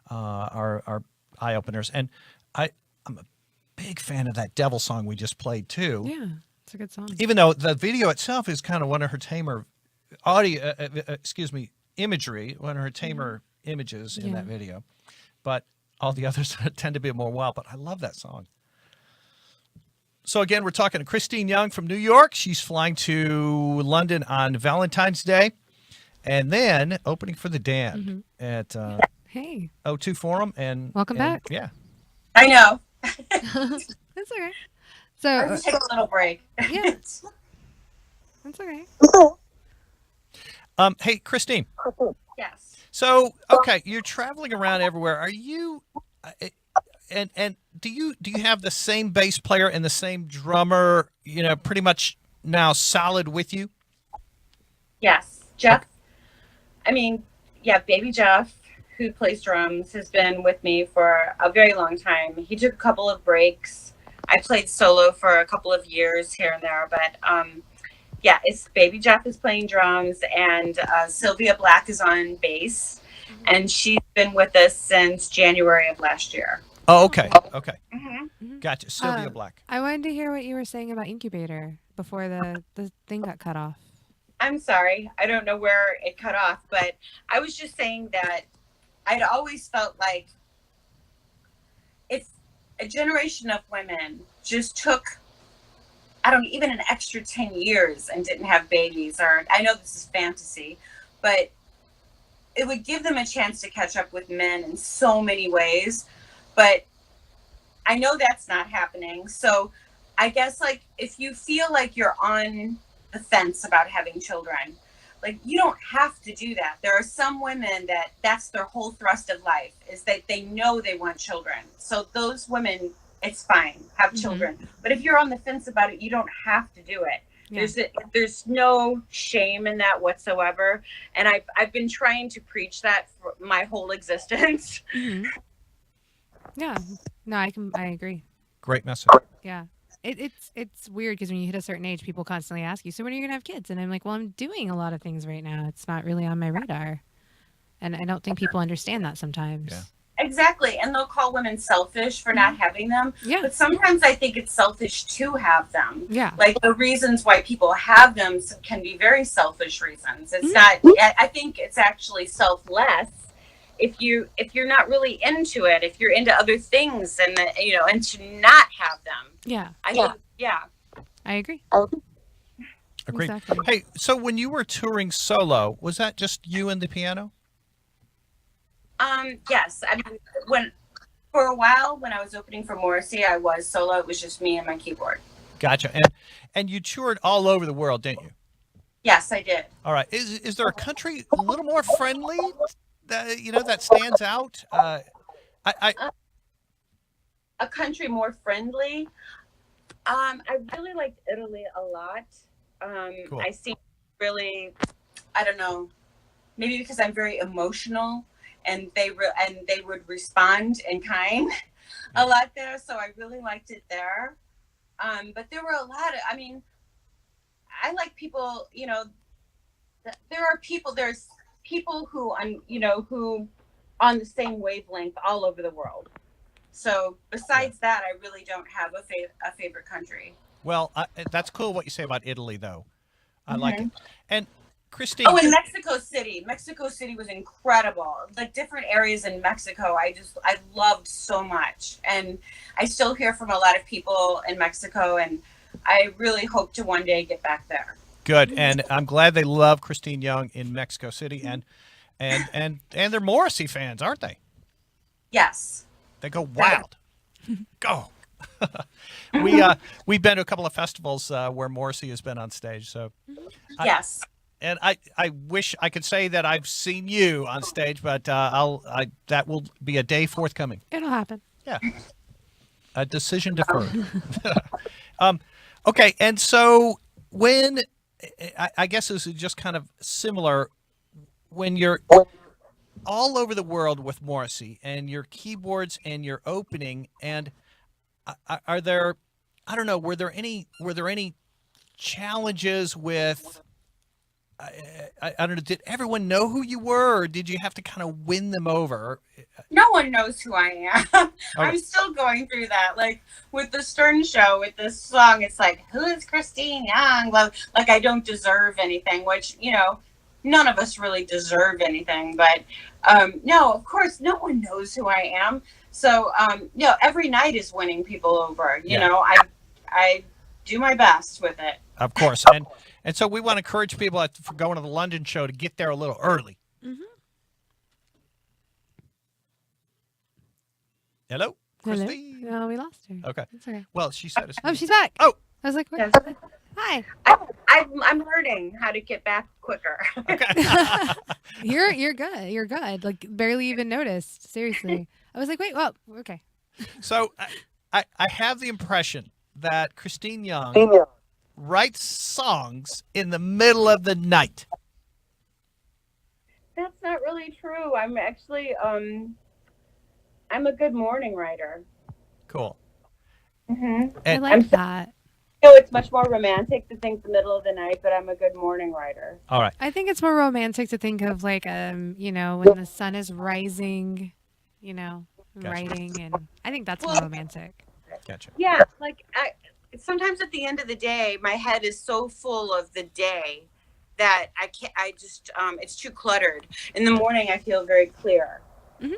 are eye openers. And I'm a big fan of that Devil song we just played too. Yeah, it's a good song. Even though the video itself is kind of one of her tamer imagery, one of her tamer images in that video, but all the others tend to be more wild. But I love that song. So again, we're talking to Kristeen Young from New York. She's flying to London on Valentine's Day, and then opening for the Damned at O2 Forum. And welcome back. Yeah, I know. That's okay. So I'll just take a little break. Yeah, that's okay. Hey, Kristeen. Yes. So okay, you're traveling around everywhere. Are you? And do you have the same bass player and the same drummer, pretty much now solid with you? Yes. Jeff, Baby Jeff, who plays drums, has been with me for a very long time. He took a couple of breaks. I played solo for a couple of years here and there, but it's Baby Jeff is playing drums, and Sylvia Black is on bass, and she's been with us since January of last year. Oh, okay. Okay. Mm-hmm. Gotcha. Sylvia Black. I wanted to hear what you were saying about Incubator before the thing got cut off. I'm sorry. I don't know where it cut off, but I was just saying that I'd always felt like it's a generation of women just took, even an extra 10 years and didn't have babies. Or I know this is fantasy, but it would give them a chance to catch up with men in so many ways. But I know that's not happening. So I guess, if you feel like you're on the fence about having children, you don't have to do that. There are some women that's their whole thrust of life, is that they know they want children. So those women, it's fine, have children. But if you're on the fence about it, you don't have to do it. Yeah. There's no shame in that whatsoever. And I've been trying to preach that for my whole existence. Yeah, no, I agree. Great message. Yeah, it's weird because when you hit a certain age, people constantly ask you, so when are you gonna have kids? And I'm like, well, I'm doing a lot of things right now. It's not really on my radar, and I don't think people understand that sometimes. Yeah. Exactly, and they'll call women selfish for not having them. Yeah. But sometimes I think it's selfish to have them. Yeah. The reasons why people have them can be very selfish reasons. It's not. I think it's actually selfless. If you're not really into it, if you're into other things, and to not have them. Yeah. I agree. Agreed. Exactly. Hey, so when you were touring solo, was that just you and the piano? Yes. For a while when I was opening for Morrissey, I was solo. It was just me and my keyboard. Gotcha. And you toured all over the world, didn't you? Yes, I did. All right. Is there a country a little more friendly that stands out? A country more friendly. I really liked Italy a lot. Cool. I seem really, I don't know, maybe because I'm very emotional, and they would respond in kind a lot there. So I really liked it there. But there were a lot of, I mean, I like people, there's people who, who on the same wavelength all over the world. So besides that, I really don't have a favorite country. Well, that's cool what you say about Italy, though. I like it. And Kristeen. Oh, and Mexico City. Mexico City was incredible. The different areas in Mexico, I loved so much. And I still hear from a lot of people in Mexico, and I really hope to one day get back there. Good. And I'm glad they love Kristeen Young in Mexico City, and they're Morrissey fans, aren't they? Yes. They go wild. Go. We've been to a couple of festivals where Morrissey has been on stage. So yes. And I wish I could say that I've seen you on stage, but that will be a day forthcoming. It'll happen. Yeah. A decision deferred. Okay. And so when, I guess this is just kind of similar, when you're all over the world with Morrissey and your keyboards and your opening, and are there, I don't know, were there any challenges with, I don't know, did everyone know who you were, or did you have to kind of win them over? No one knows who I am. Okay. I'm still going through that. Like with the Stern Show, with this song, it's like, who is Kristeen Young? Like I don't deserve anything, which, none of us really deserve anything. But no, of course, no one knows who I am. So, every night is winning people over. You know, I do my best with it. Of course. And so we want to encourage people for going to the London show to get there a little early. Mm-hmm. Hello, Kristeen? Hello? No, we lost her. Okay. That's okay. Well, she said it's... Oh, she's back. Oh. I was like, where? Yes. Hi. I'm learning how to get back quicker. Okay. You're good. You're good. Like barely even noticed. Seriously. I was like, wait, well, okay. So I have the impression that Kristeen Young writes songs in the middle of the night. That's not really true. I'm actually, I'm a good morning writer. Cool. Mm-hmm. I like that. It's much more romantic to think the middle of the night, but I'm a good morning writer. All right. I think it's more romantic to think of like, when the sun is rising, Gotcha. writing, and I think that's more romantic. Gotcha. Yeah, like sometimes at the end of the day, my head is so full of the day that I can't. I just it's too cluttered. In the morning, I feel very clear. Mm-hmm.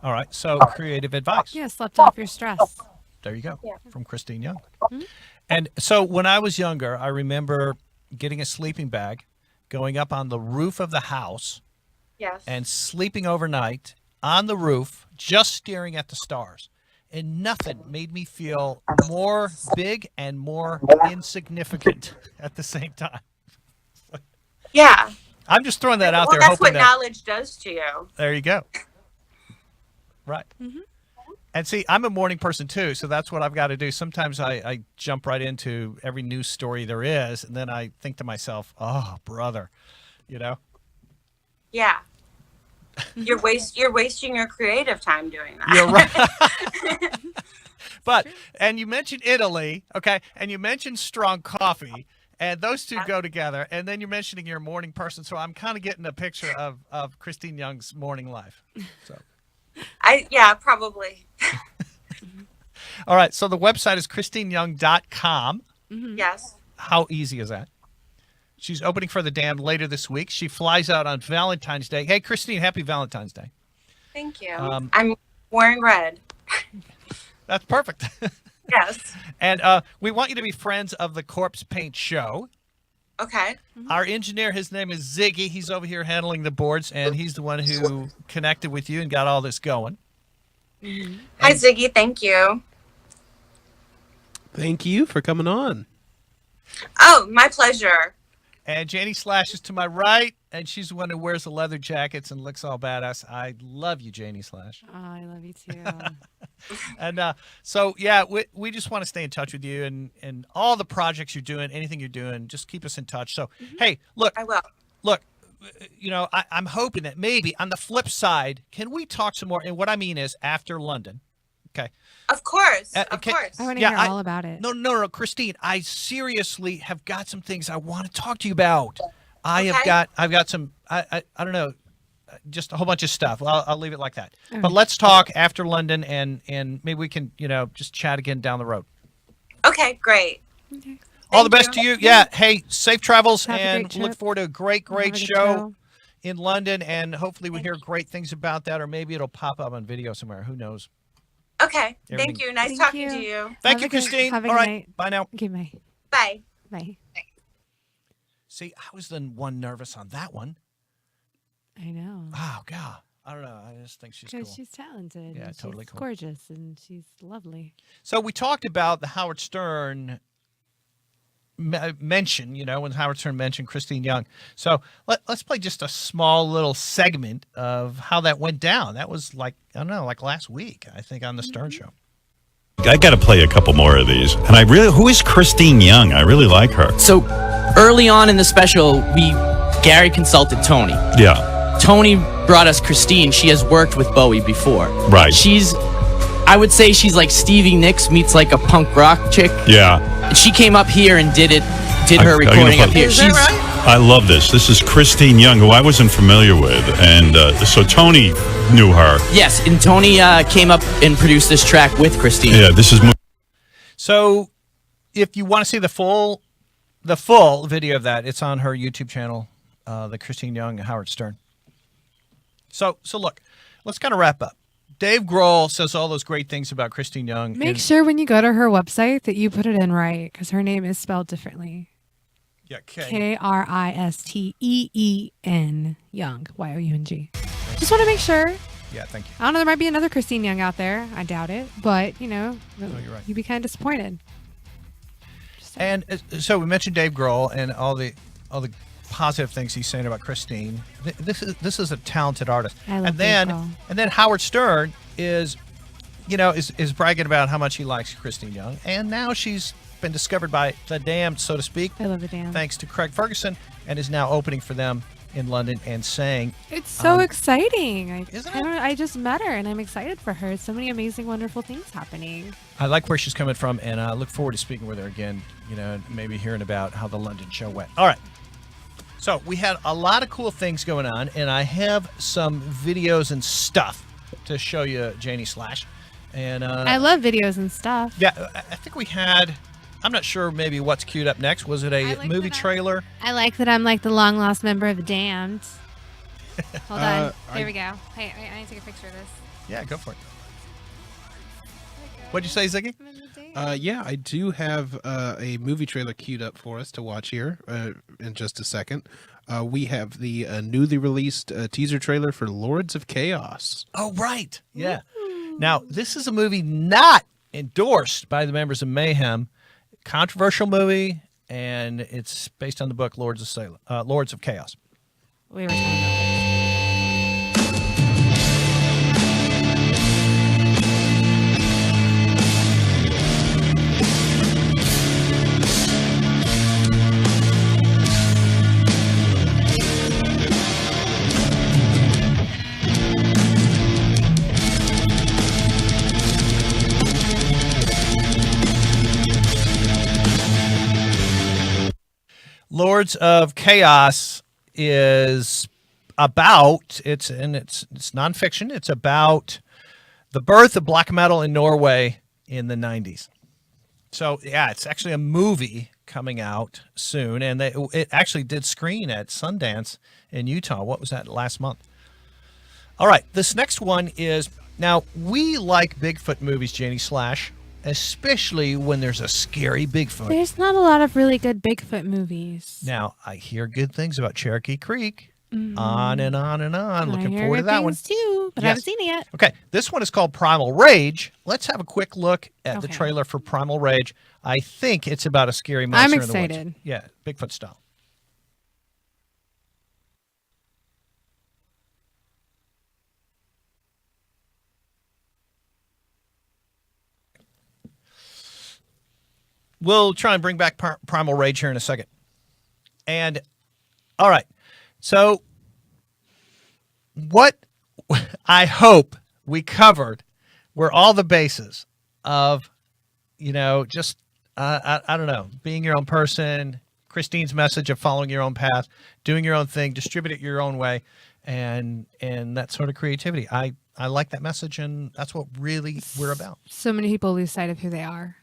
All right. So creative advice. Yeah, slept off your stress. There you go. Yeah. From Kristeen Young. Mm-hmm. And so when I was younger, I remember getting a sleeping bag, going up on the roof of the house, Yes. and sleeping overnight on the roof, just staring at the stars. And nothing made me feel more big and more insignificant at the same time. Yeah. I'm just throwing that out there. Well, that's hoping what knowledge does to you. There you go. Right. Mm-hmm. And see, I'm a morning person too, so that's what I've got to do. Sometimes I jump right into every news story there is, and then I think to myself, oh, brother, Yeah. You're wasting your creative time doing that. You're right. But, and you mentioned Italy, okay, and you mentioned strong coffee, and those two go together, and then you're mentioning you're a morning person, so I'm kind of getting a picture of Kristeen Young's morning life. So. Probably. All right, so the website is KristeenYoung.com. Mm-hmm. Yes. How easy is that? She's opening for the Damned later this week. She flies out on Valentine's Day. Hey, Kristeen, happy Valentine's Day. Thank you. I'm wearing red. That's perfect. Yes. And we want you to be friends of the Corpse Paint Show. Okay. Mm-hmm. Our engineer, his name is Ziggy. He's over here handling the boards, and he's the one who connected with you and got all this going. Mm-hmm. Hi, Ziggy. Thank you. Thank you for coming on. Oh, my pleasure. And Janie Slash is to my right, and she's the one who wears the leather jackets and looks all badass. I love you, Janie Slash. Oh, I love you too. And so, yeah, we just want to stay in touch with you and all the projects you're doing, anything you're doing, just keep us in touch. So, hey, look, I will. look, I'm hoping that maybe on the flip side, can we talk some more? And what I mean is after London, okay? Of course. Of course. I want to hear all about it. No, Christine, I seriously have got some things I want to talk to you about. I've got some, I don't know, just a whole bunch of stuff. I'll leave it like that. But let's talk after London, and maybe we can, just chat again down the road. Okay, great. Okay. All the best to you. Yeah. Hey, safe travels, Have a and great look trip. forward to a great Have a good show in London, and hopefully we hear great things about that, or maybe it'll pop up on video somewhere. Who knows? Okay. Everything- Thank you. Nice Thank talking you. to you. Thank Have you, a good- Christine. have a All good right. night. Bye now. Okay, bye. Bye. Bye. See, I was the one nervous on that one. I know. Oh, God. I don't know. I just think she's cool. Because she's talented. Yeah, and totally she's cool. gorgeous, and she's lovely. So we talked about the Howard Stern mention, when Howard Stern mentioned Kristeen Young. So let's play just a small little segment of how that went down. That was like last week, I think, on the Stern Show. I got to play a couple more of these. And who is Kristeen Young? I really like her. So early on in the special, Gary consulted Tony. Yeah. Tony brought us Kristeen. She has worked with Bowie before. Right. I would say she's like Stevie Nicks meets like a punk rock chick. Yeah. And she came up here and did her recording up here. Is that right? I love this. This is Kristeen Young, who I wasn't familiar with. And so Tony knew her. Yes, and Tony came up and produced this track with Kristeen. Yeah, this is... So if you want to see the full video of that, it's on her YouTube channel, the Kristeen Young and Howard Stern. So look, let's kind of wrap up. Dave Grohl says all those great things about Kristeen Young. Make sure when you go to her website that you put it in right, because her name is spelled differently. Yeah, Kristeen Young, Young. Just want to make sure. Yeah, thank you. I don't know, there might be another Kristeen Young out there. I doubt it, but you're right. you'd be kind of disappointed. And so we mentioned Dave Grohl and all the positive things he's saying about Kristeen. This is a talented artist. I love and then Dave Grohl. and then Howard Stern is bragging about how much he likes Kristeen Young, and now she's been discovered by The Damned, so to speak. I love The Damned. Thanks to Craig Ferguson, and is now opening for them in London and saying It's so exciting. Isn't it? I just met her, and I'm excited for her. So many amazing, wonderful things happening. I like where she's coming from, and I look forward to speaking with her again, maybe hearing about how the London show went. All right. So we had a lot of cool things going on, and I have some videos and stuff to show you, Janie Slash. And I love videos and stuff. yeah, I think we had, I'm not sure maybe what's queued up next. Was it a like movie that trailer? I like that I'm like the long lost member of The Damned. Hold on. There I- we go. Hey, I need to take a picture of this. Yeah, go for it. What'd you say, Ziggy? Yeah, I do have a movie trailer queued up for us to watch here in just a second. We have the newly released teaser trailer for Lords of Chaos. Oh, right. Yeah. Now, this is a movie not endorsed by the members of Mayhem. Controversial movie, and it's based on the book Lords of Chaos. We were talking about this. Lords of Chaos is about it's nonfiction. It's about the birth of black metal in Norway in the 90s. So yeah, it's actually a movie coming out soon, and it actually did screen at Sundance in Utah. What was that, last month? All right, this next one is, now we like Bigfoot movies, Janie Slash, especially when there's a scary Bigfoot. There's not a lot of really good Bigfoot movies. Now, I hear good things about Cherokee Creek. On and on and on. I Looking hear forward to good that one. things too, but I Yes. haven't seen it yet. Okay, this one is called Primal Rage. Let's have a quick look at the Okay. trailer for Primal Rage. I think it's about a scary monster I'm in the woods. excited. Yeah, Bigfoot style. We'll try and bring back Primal Rage here in a second. And, all right. So, what I hope we covered were all the bases of, just, I don't know, being your own person, Kristeen's message of following your own path, doing your own thing, distribute it your own way, and that sort of creativity. I like that message, and that's what really we're about. So many people lose sight of who they are.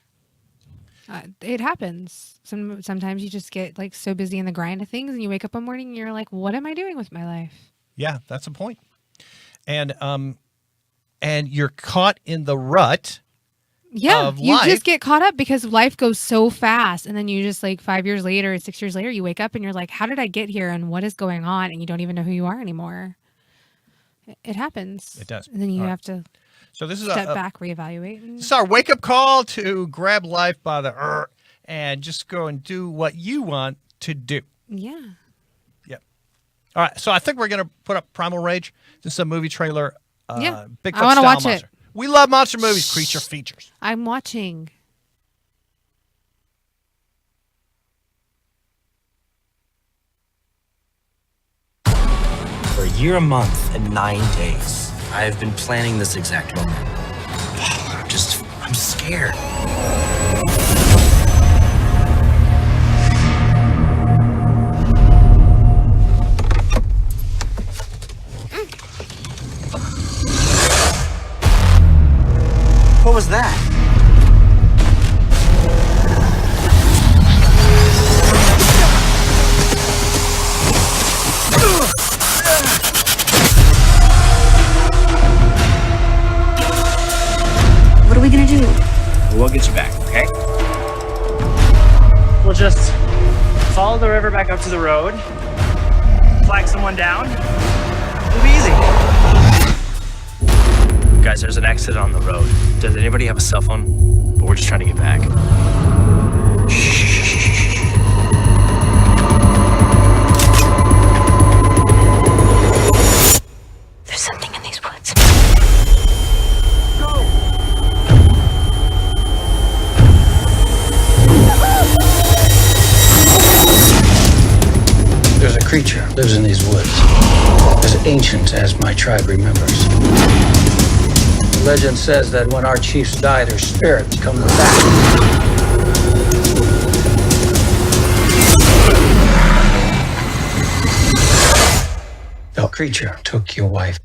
It happens. Sometimes you just get like so busy in the grind of things, and you wake up one morning and you're like, "What am I doing with my life?" Yeah, that's a point. And you're caught in the rut. Yeah, of you life. just get caught up because life goes so fast, and then you just 5 years later, 6 years later, you wake up and you're like, "How did I get here? And what is going on?" And you don't even know who you are anymore. It happens. It does. And then you have to. So this is step back, reevaluate. This is our wake-up call to grab life by the and just go and do what you want to do. Yeah. Yep. All right. So I think we're going to put up Primal Rage. This is a movie trailer. Yeah. Bigfoot I want to style watch monster. it. We love monster movies, creature features. I'm watching. For a year, a month, and 9 days, I have been planning this exact moment. I'm scared. What was that? What are we gonna do? We'll get you back, okay? We'll just follow the river back up to the road, flag someone down. It'll be easy. Guys, there's an exit on the road. Does anybody have a cell phone? But we're just trying to get back. There's something in these woods. There's a creature lives in these woods. As ancient as my tribe remembers. The legend says that when our chiefs die, their spirits come back. The creature took your wife.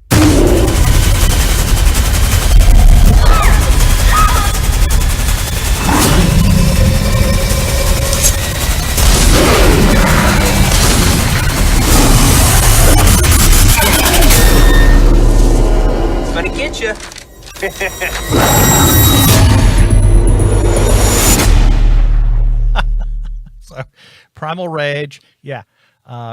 Gonna get you. So, Primal Rage, yeah,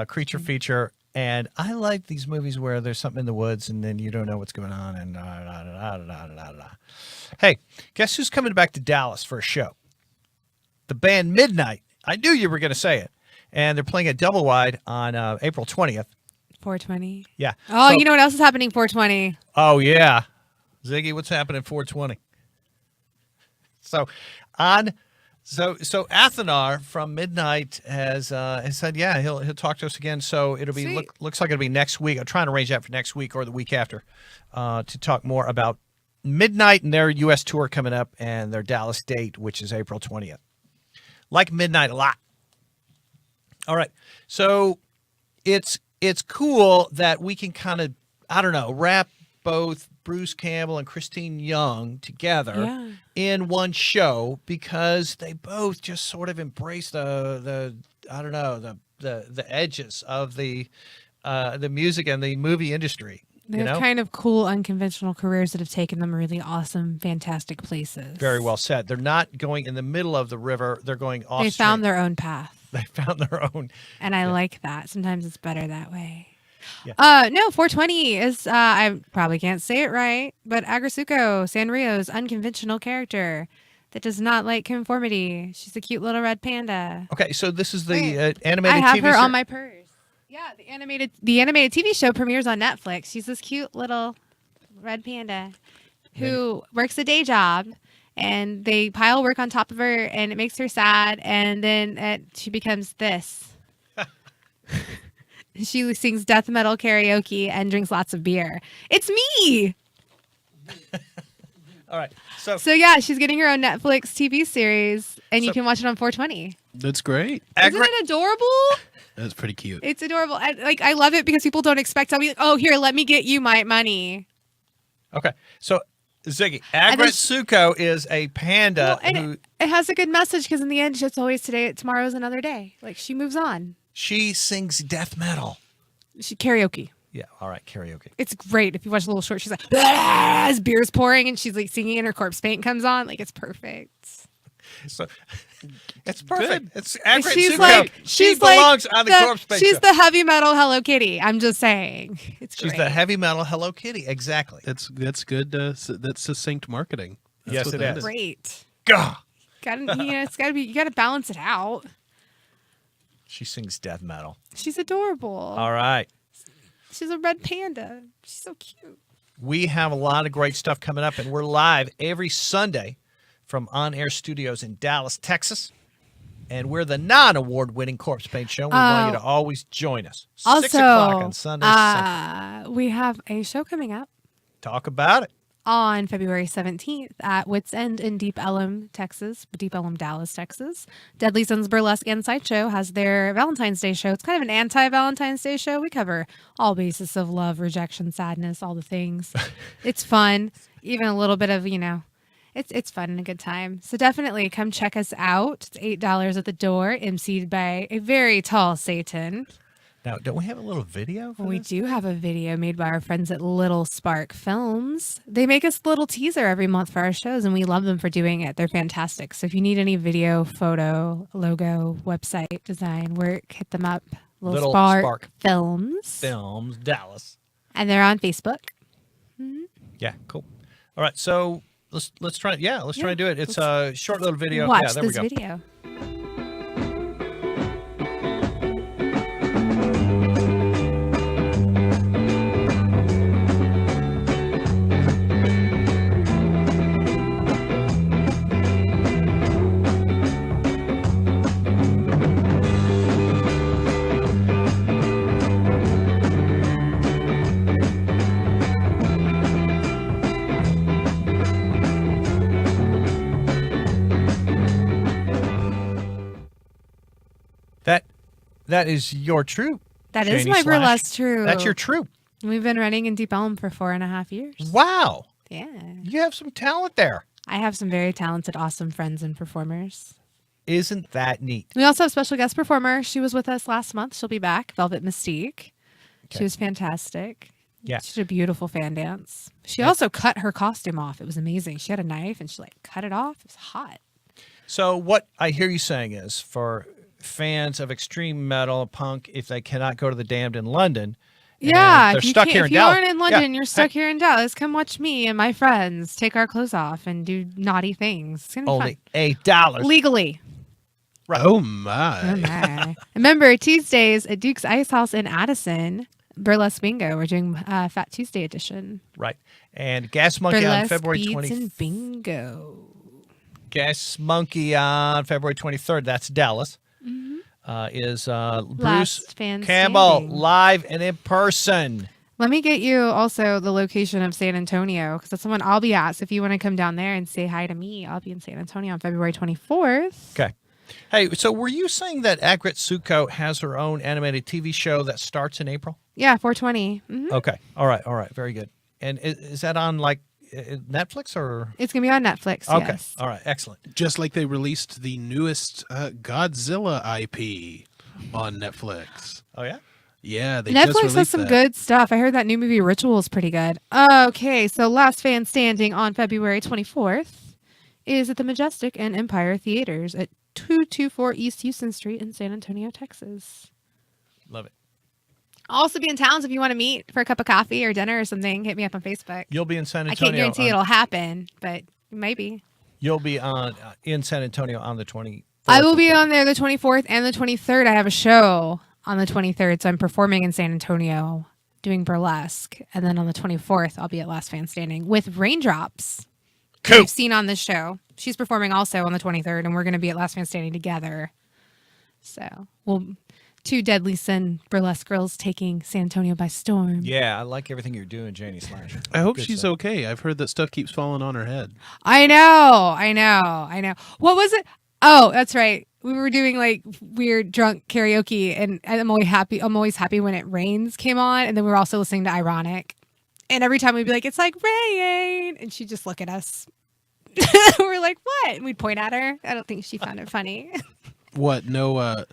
creature feature, and I like these movies where there's something in the woods and then you don't know what's going on and Hey, guess who's coming back to Dallas for a show? The band Midnight. I knew you were going to say it, and they're playing at Double Wide on April 20th. 420. Yeah. Oh, So- you know what else is happening 420? Oh yeah, Ziggy, what's happening 420? So Athanar from Midnight has said he'll talk to us again. So it'll be looks like it'll be next week. I'm trying to arrange that for next week or the week after to talk more about Midnight and their U.S. tour coming up and their Dallas date, which is April 20th. Like Midnight a lot. All right, so it's cool that we can kind of wrap both Bruce Campbell and Kristeen Young together in one show because they both just sort of embrace the edges of the music and the movie industry. They have kind of cool, unconventional careers that have taken them really awesome, fantastic places. Very well said. They're not going in the middle of the river. They're going off. They found their own path. They found their own. And I like that. Sometimes it's better that way. Yeah. No, 420 is, I probably can't say it right, but Agrasuko Sanrio's unconventional character that does not like conformity. She's a cute little red panda. Okay, so this is the animated TV I have her show? on my purse. Yeah, the animated TV show premieres on Netflix. She's this cute little red panda who works a day job and they pile work on top of her, and it makes her sad, and then she becomes this. She sings death metal karaoke and drinks lots of beer. It's me. All right. So yeah, she's getting her own Netflix TV series, and you can watch it on 420. That's great. Isn't it adorable? That's pretty cute. It's adorable. I love it because people don't expect. I'll be like, oh, here, let me get you my money. Okay. So, Ziggy, Agretsuko is a panda who... It has a good message because in the end, it's always today, tomorrow's another day. Like, she moves on. She sings death metal. She karaoke. Yeah, all right, karaoke. It's great. If you watch the little short, she's like, as beer's pouring, and she's like singing, and her corpse paint comes on. Like, it's perfect. So, it's perfect. Good. It's Agretsuko. She belongs on the corpse paint. She's the heavy metal Hello Kitty. I'm just saying. It's great. She's the heavy metal Hello Kitty. Exactly. That's good. That's succinct marketing. Yes, it is. Great. Gah. It's gotta be. You gotta balance it out. She sings death metal. She's adorable. All right. She's a red panda. She's so cute. We have a lot of great stuff coming up, and we're live every Sunday from On Air Studios in Dallas, Texas. And we're the non-award-winning Corpse Paint Show. We want you to always join us. Also, 6 o'clock on Sunday. We have a show coming up. Talk about it. On February 17th at Wits End in Deep Ellum, Texas. Deep Ellum, Dallas, Texas. Deadly Sons Burlesque and Sideshow has their Valentine's Day show. It's kind of an anti-Valentine's Day show. We cover all bases of love, rejection, sadness, all the things. It's fun. Even a little bit of, it's fun and a good time. So definitely come check us out. It's $8 at the door, emceed by a very tall Satan. Now, don't we have a little video for We this? do have a video made by our friends at Little Spark Films. They make us a little teaser every month for our shows, and we love them for doing it. They're fantastic. So if you need any video, photo, logo, website design work, hit them up. Little Spark Films. Films, Dallas. And they're on Facebook. Mm-hmm. Yeah, cool. All right, so let's try. Yeah, let's try and do it. It's a short little video. Watch yeah, there this we go. video. That is your troupe. That is my burlesque troupe. That's your troupe. We've been running in Deep Ellum for 4.5 years. Wow. Yeah. You have some talent there. I have some very talented, awesome friends and performers. Isn't that neat? We also have a special guest performer. She was with us last month. She'll be back. Velvet Mystique. Okay. She was fantastic. Yeah. She did a beautiful fan dance. She also cut her costume off. It was amazing. She had a knife and she cut it off. It was hot. So what I hear you saying is for fans of extreme metal, punk, if they cannot go to the Damned in London, they're stuck here in Dallas. If you aren't in London, you're stuck here in Dallas. Come watch me and my friends take our clothes off and do naughty things. It's gonna be only fun. $8 legally. Right. Oh my! Oh my! Remember Tuesdays at Duke's Ice House in Addison. Burlesque Bingo. We're doing Fat Tuesday edition. Right. And Gas Monkey Burlesque on February 20th. and Bingo. Gas Monkey on February 23rd. That's Dallas. Mm-hmm. Is Bruce Last fan Campbell standing. live and in person. Let me get you also the location of San Antonio because that's the one I'll be at. So if you want to come down there and say hi to me, I'll be in San Antonio on February 24th. Okay. Hey, so were you saying that Agretsuko has her own animated TV show that starts in April? Yeah, 420. Mm-hmm. Okay. All right. Very good. And is that on Netflix or? It's going to be on Netflix. Okay. Yes. All right. Excellent. Just like they released the newest Godzilla IP on Netflix. Oh, yeah? Yeah, they Netflix just released has some that. good stuff. I heard that new movie Ritual is pretty good. Okay, so Last Fan Standing on February 24th is at the Majestic and Empire Theaters at 224 East Houston Street in San Antonio, Texas. Love it. I'll also be in town, so if you want to meet for a cup of coffee or dinner or something, hit me up on Facebook. You'll be in San Antonio. I can't guarantee it'll happen, but maybe. You'll be in San Antonio on the 24th. I will be on there the 24th and the 23rd. I have a show on the 23rd, so I'm performing in San Antonio doing burlesque. And then on the 24th, I'll be at Last Fan Standing with Raindrops. Cool. We've seen on this show. She's performing also on the 23rd, and we're going to be at Last Man Standing together. So, two Deadly Sin burlesque girls taking San Antonio by storm. Yeah, I like everything you're doing, Janie Slash. I hope Good she's stuff. okay. I've heard that stuff keeps falling on her head. I know. What was it? Oh, that's right. We were doing like weird drunk karaoke, and I'm always happy when it rains came on, and then we were also listening to Ironic. And every time we'd be like, it's like rain, and she'd just look at us. We're like, what? And we'd point at her. I don't think she found it funny. What? No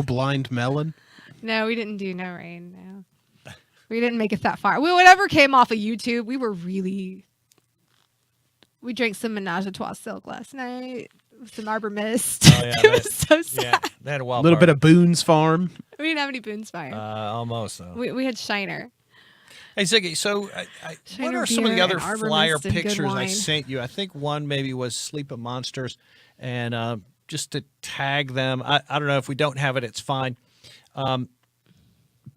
blind melon? No, we didn't do no rain. No, we didn't make it that far. Whatever came off of YouTube, we drank some Menage a Trois Silk last night. Some Arbor Mist. Oh, yeah, it was so sad. Yeah, they had a wild little party. bit of Boone's Farm. We didn't have any Boone's Fire. Almost, though. We had Shiner. Hey, Ziggy, so what Shiner are some of the beer other and Arbor flyer Mist and good pictures I wine. sent you? I think one maybe was Sleep of Monsters, and just to tag them. I don't know if we don't have it, it's fine.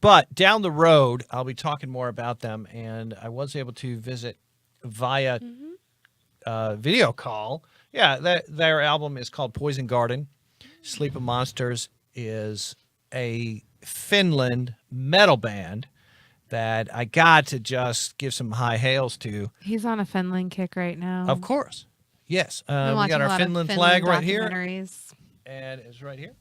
But down the road, I'll be talking more about them, and I was able to visit via video call. Yeah, their album is called Poison Garden. Sleep of Monsters is a Finland metal band that I got to just give some high hails to. He's on a Finland kick right now. Of course. Yes. We Been watching got a our lot of Finland flag right here. documentaries. And it's right here.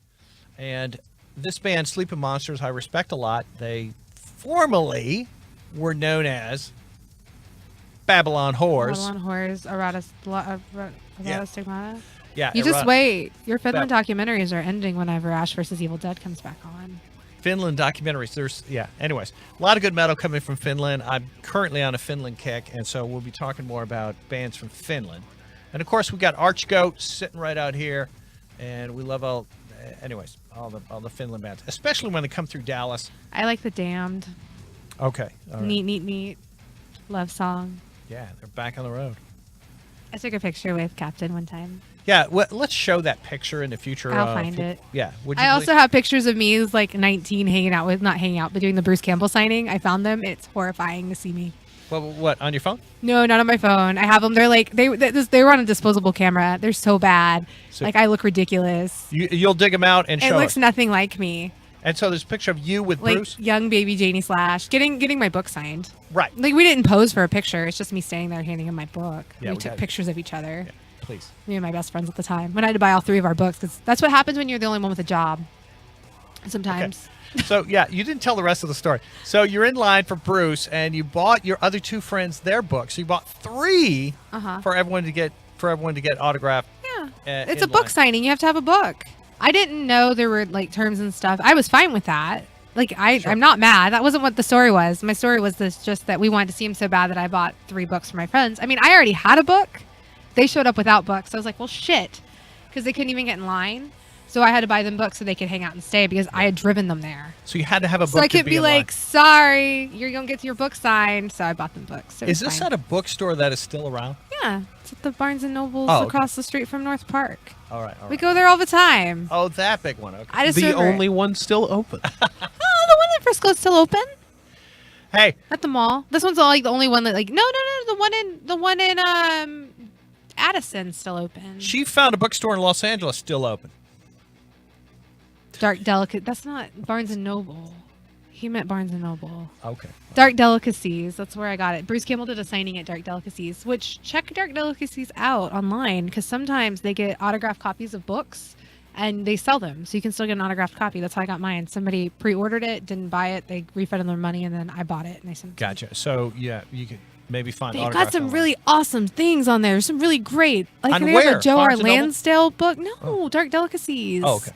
And this band, Sleep of Monsters, I respect a lot. They formerly were known as Babylon Whores. Babylon Whores, Errata Stigmata. Yeah. You just wait. Your Finland documentaries are ending whenever Ash vs. Evil Dead comes back on. Finland documentaries. Anyways, a lot of good metal coming from Finland. I'm currently on a Finland kick, and so we'll be talking more about bands from Finland. And of course, we got Archgoat sitting right out here, and we love all the Finland bands, especially when they come through Dallas. I like The Damned. Okay. All right. Neat. Love song. Yeah, they're back on the road. I took a picture with Captain one time. Yeah, let's show that picture in the future. I'll find it. Yeah. Would you I also have pictures of me as like 19 not hanging out, but doing the Bruce Campbell signing. I found them. It's horrifying to see me. What, on your phone? No, not on my phone. I have them. They're like, they were on a disposable camera. They're so bad. So like I look ridiculous. You'll dig them out and show it. Looks nothing like me. And so there's a picture of you with like Bruce? Young baby Janie Slash. Getting my book signed. Right. Like we didn't pose for a picture. It's just me standing there handing him my book. Yeah, we took pictures of each other. Yeah, please. Me and my best friends at the time. When I had to buy all 3 of our books, because that's what happens when you're the only one with a job. Sometimes. Okay. So, yeah, you didn't tell the rest of the story. So you're in line for Bruce, and you bought your other 2 friends their books. So you bought 3 for everyone to get autographed. Yeah. It's a book signing. You have to have a book. I didn't know there were like terms and stuff. I was fine with that. Like I'm not mad. That wasn't what the story was. My story was just that we wanted to see him so bad that I bought 3 books for my friends. I mean, I already had a book. They showed up without books. I was like, well, shit, because they couldn't even get in line. So I had to buy them books so they could hang out and stay because I had driven them there. So you had to have a book. So I to could be in like, line. sorry, you're gonna get your book signed. So I bought them books. Is this at a bookstore that is still around? Yeah, it's at the Barnes and Nobles across the street from North Park. All right. We go there all the time. Oh, that big one. Okay. I just The only one still open. Oh, the one in Frisco is still open. Hey, at the mall. This one's like the only one that no. The one in Addison's still open. She found a bookstore in Los Angeles still open. Dark Delicate. That's not Barnes and Noble. He meant Barnes and Noble. Okay. Dark Delicacies. That's where I got it. Bruce Campbell did a signing at Dark Delicacies, which check Dark Delicacies out online because sometimes they get autographed copies of books and they sell them. So you can still get an autographed copy. That's how I got mine. Somebody pre-ordered it, didn't buy it. They refunded their money and then I bought it and I sent it. Gotcha. So, yeah, you could maybe find They've autographs got some online. really awesome things on there. Some really great. Like On they where? have a Joe R. Barnes and Noble? Lansdale book. No, Dark Delicacies. Oh, okay.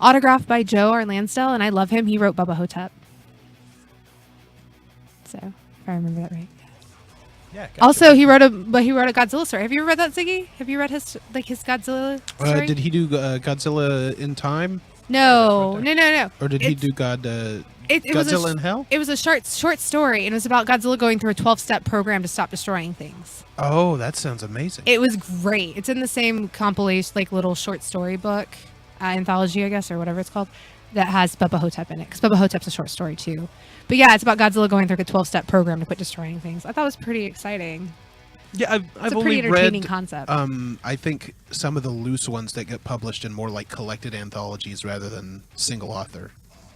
Autographed by Joe R. Lansdale, and I love him. He wrote Bubba Hotep. So, if I remember that right. Yeah. Gotcha. Also, he wrote a Godzilla story. Have you ever read that, Ziggy? Have you read his Godzilla story? Did he do Godzilla in Time? No. Or did he do Godzilla was in Hell? It was a short story, and it was about Godzilla going through a 12-step program to stop destroying things. Oh, that sounds amazing. It was great. It's in the same compilation, like little short story book, anthology, I guess, or whatever it's called, that has Bubba Hotep in it. Because Bubba Hotep's a short story, too. But yeah, it's about Godzilla going through a 12-step program to quit destroying things. I thought it was pretty exciting. Yeah, I've It's a only pretty entertaining read. concept. I think some of the loose ones that get published in more like collected anthologies rather than single author.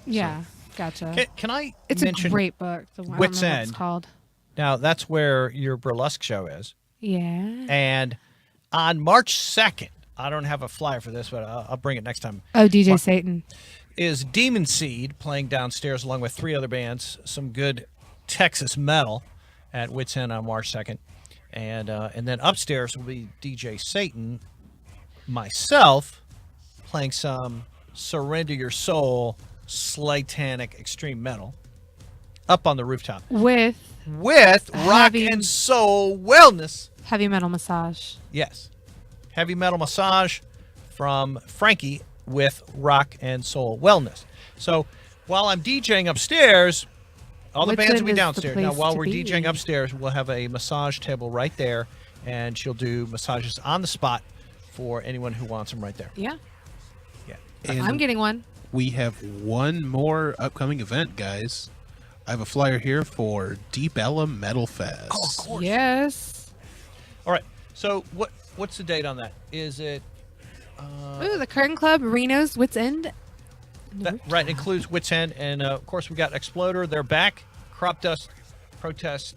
Yeah, gotcha. Can I It's mention a great book. The one, Wits I don't know what End? it's called. Now, that's where your burlesque show is. Yeah. And on March 2nd, I don't have a flyer for this, but I'll bring it next time. Oh, DJ Satan. Is Demon Seed playing downstairs along with 3 other bands, some good Texas metal at Wits End on March 2nd. And then upstairs will be DJ Satan, myself, playing some Surrender Your Soul, Slatanic extreme metal up on the rooftop. With Rock and Soul Wellness. Heavy metal massage. Yes. Heavy metal massage from Frankie with Rock and Soul Wellness. So while I'm DJing upstairs, all the Wits bands End will be is the downstairs. Now, place while to we're be. DJing upstairs, we'll have a massage table right there, and she'll do massages on the spot for anyone who wants them right there. Yeah. Yeah. And I'm getting one. we have one more upcoming event, guys. I have a flyer here for Deep Ella Metal Fest. Oh, of course. Yes. All right. So what's the date on that? Is it... Ooh, the Curtain Club, Reno's, Wits End. Right, includes Wits End, and of course we got Exploder. They're back. Crop Dust, Protest,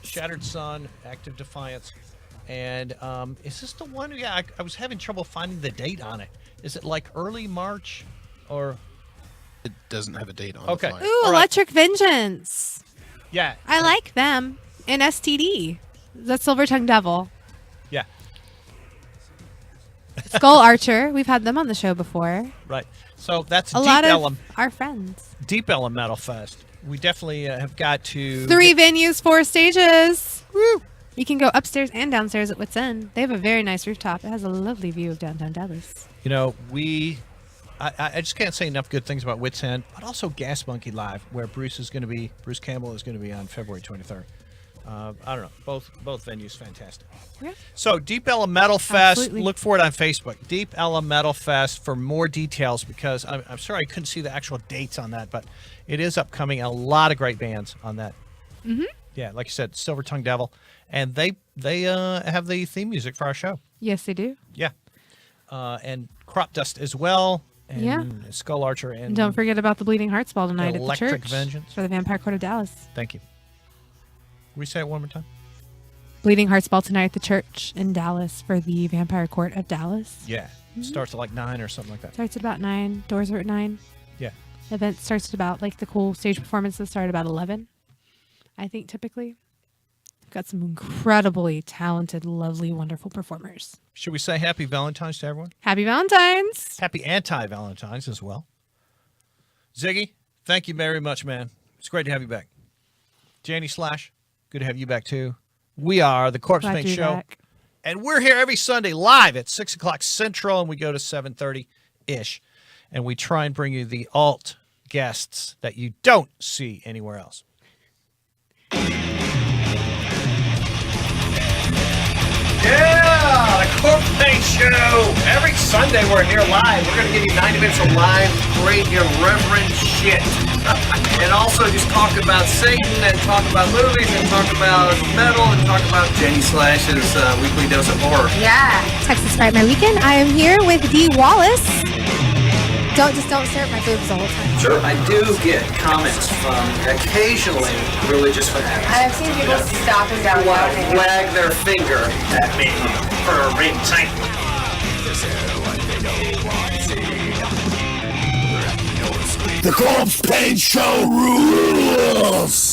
Shattered Sun, Active Defiance, and is this the one? Yeah, I was having trouble finding the date on it. Is it like early March, or It doesn't have a date on Okay. the flyer. Ooh, All right. Electric Vengeance. yeah? I like them. And STD. That's Silver Tongue Devil. Yeah, Skull Archer. We've had them on the show before. right. So that's A lot Deep of our friends. Metal Fest. We definitely have got to 3 venues, 4 stages. Woo! You can go upstairs and downstairs at Wits End. They have a very nice rooftop. It has a lovely view of downtown Dallas. You know, I just can't say enough good things about Wits End, but also Gas Monkey Live, where Bruce Campbell is going to be on February 23rd. I don't know. Both venues fantastic. Yeah. So Deep Ella Metal Fest. Absolutely. Look for it on Facebook. Deep Ella Metal Fest for more details, because I'm sorry I couldn't see the actual dates on that, but it is upcoming. A lot of great bands on that. Mm-hmm. Yeah, like you said, Silver Tongue Devil, and they have the theme music for our show. Yes, they do. Yeah, and Crop Dust as well. And Yeah. Skull Archer And don't forget about the Bleeding Hearts Ball tonight at the Electric church Vengeance. for the Vampire Court of Dallas. Thank you. Can we say it one more time? Bleeding Hearts Ball tonight at the church in Dallas for the Vampire Court of Dallas. Yeah. Starts at like 9 or something like that. Starts at about 9. Doors are at 9. Yeah. Event starts at about, like, the cool stage performances start at about 11, I think, typically. Got some incredibly talented, lovely, wonderful performers. Should we say Happy Valentine's to everyone? Happy Valentine's! Happy Anti-Valentine's as well. Ziggy, thank you very much, man. It's great to have you back. Janie Slash, good to have you back too. We are the Corpse Glad Paint to be Show. back. And we're here every Sunday live at 6 o'clock Central, and we go to 7:30-ish. And we try and bring you the alt guests that you don't see anywhere else. Yeah, the Corpse Paint Show. Every Sunday we're here live. We're going to give you 90 minutes of live, great, irreverent shit. And also just talk about Satan and talk about movies and talk about metal and talk about Jenny Slash's weekly dose of horror. Yeah. Texas Fright My Weekend. I am here with Dee Wallace. Don't stare at my boobs the whole time. Sure. I do get comments from occasionally religious fanatics. I've seen people stop and down Want to wag their finger at me for a ring tight. The Corpse Paint Show rules!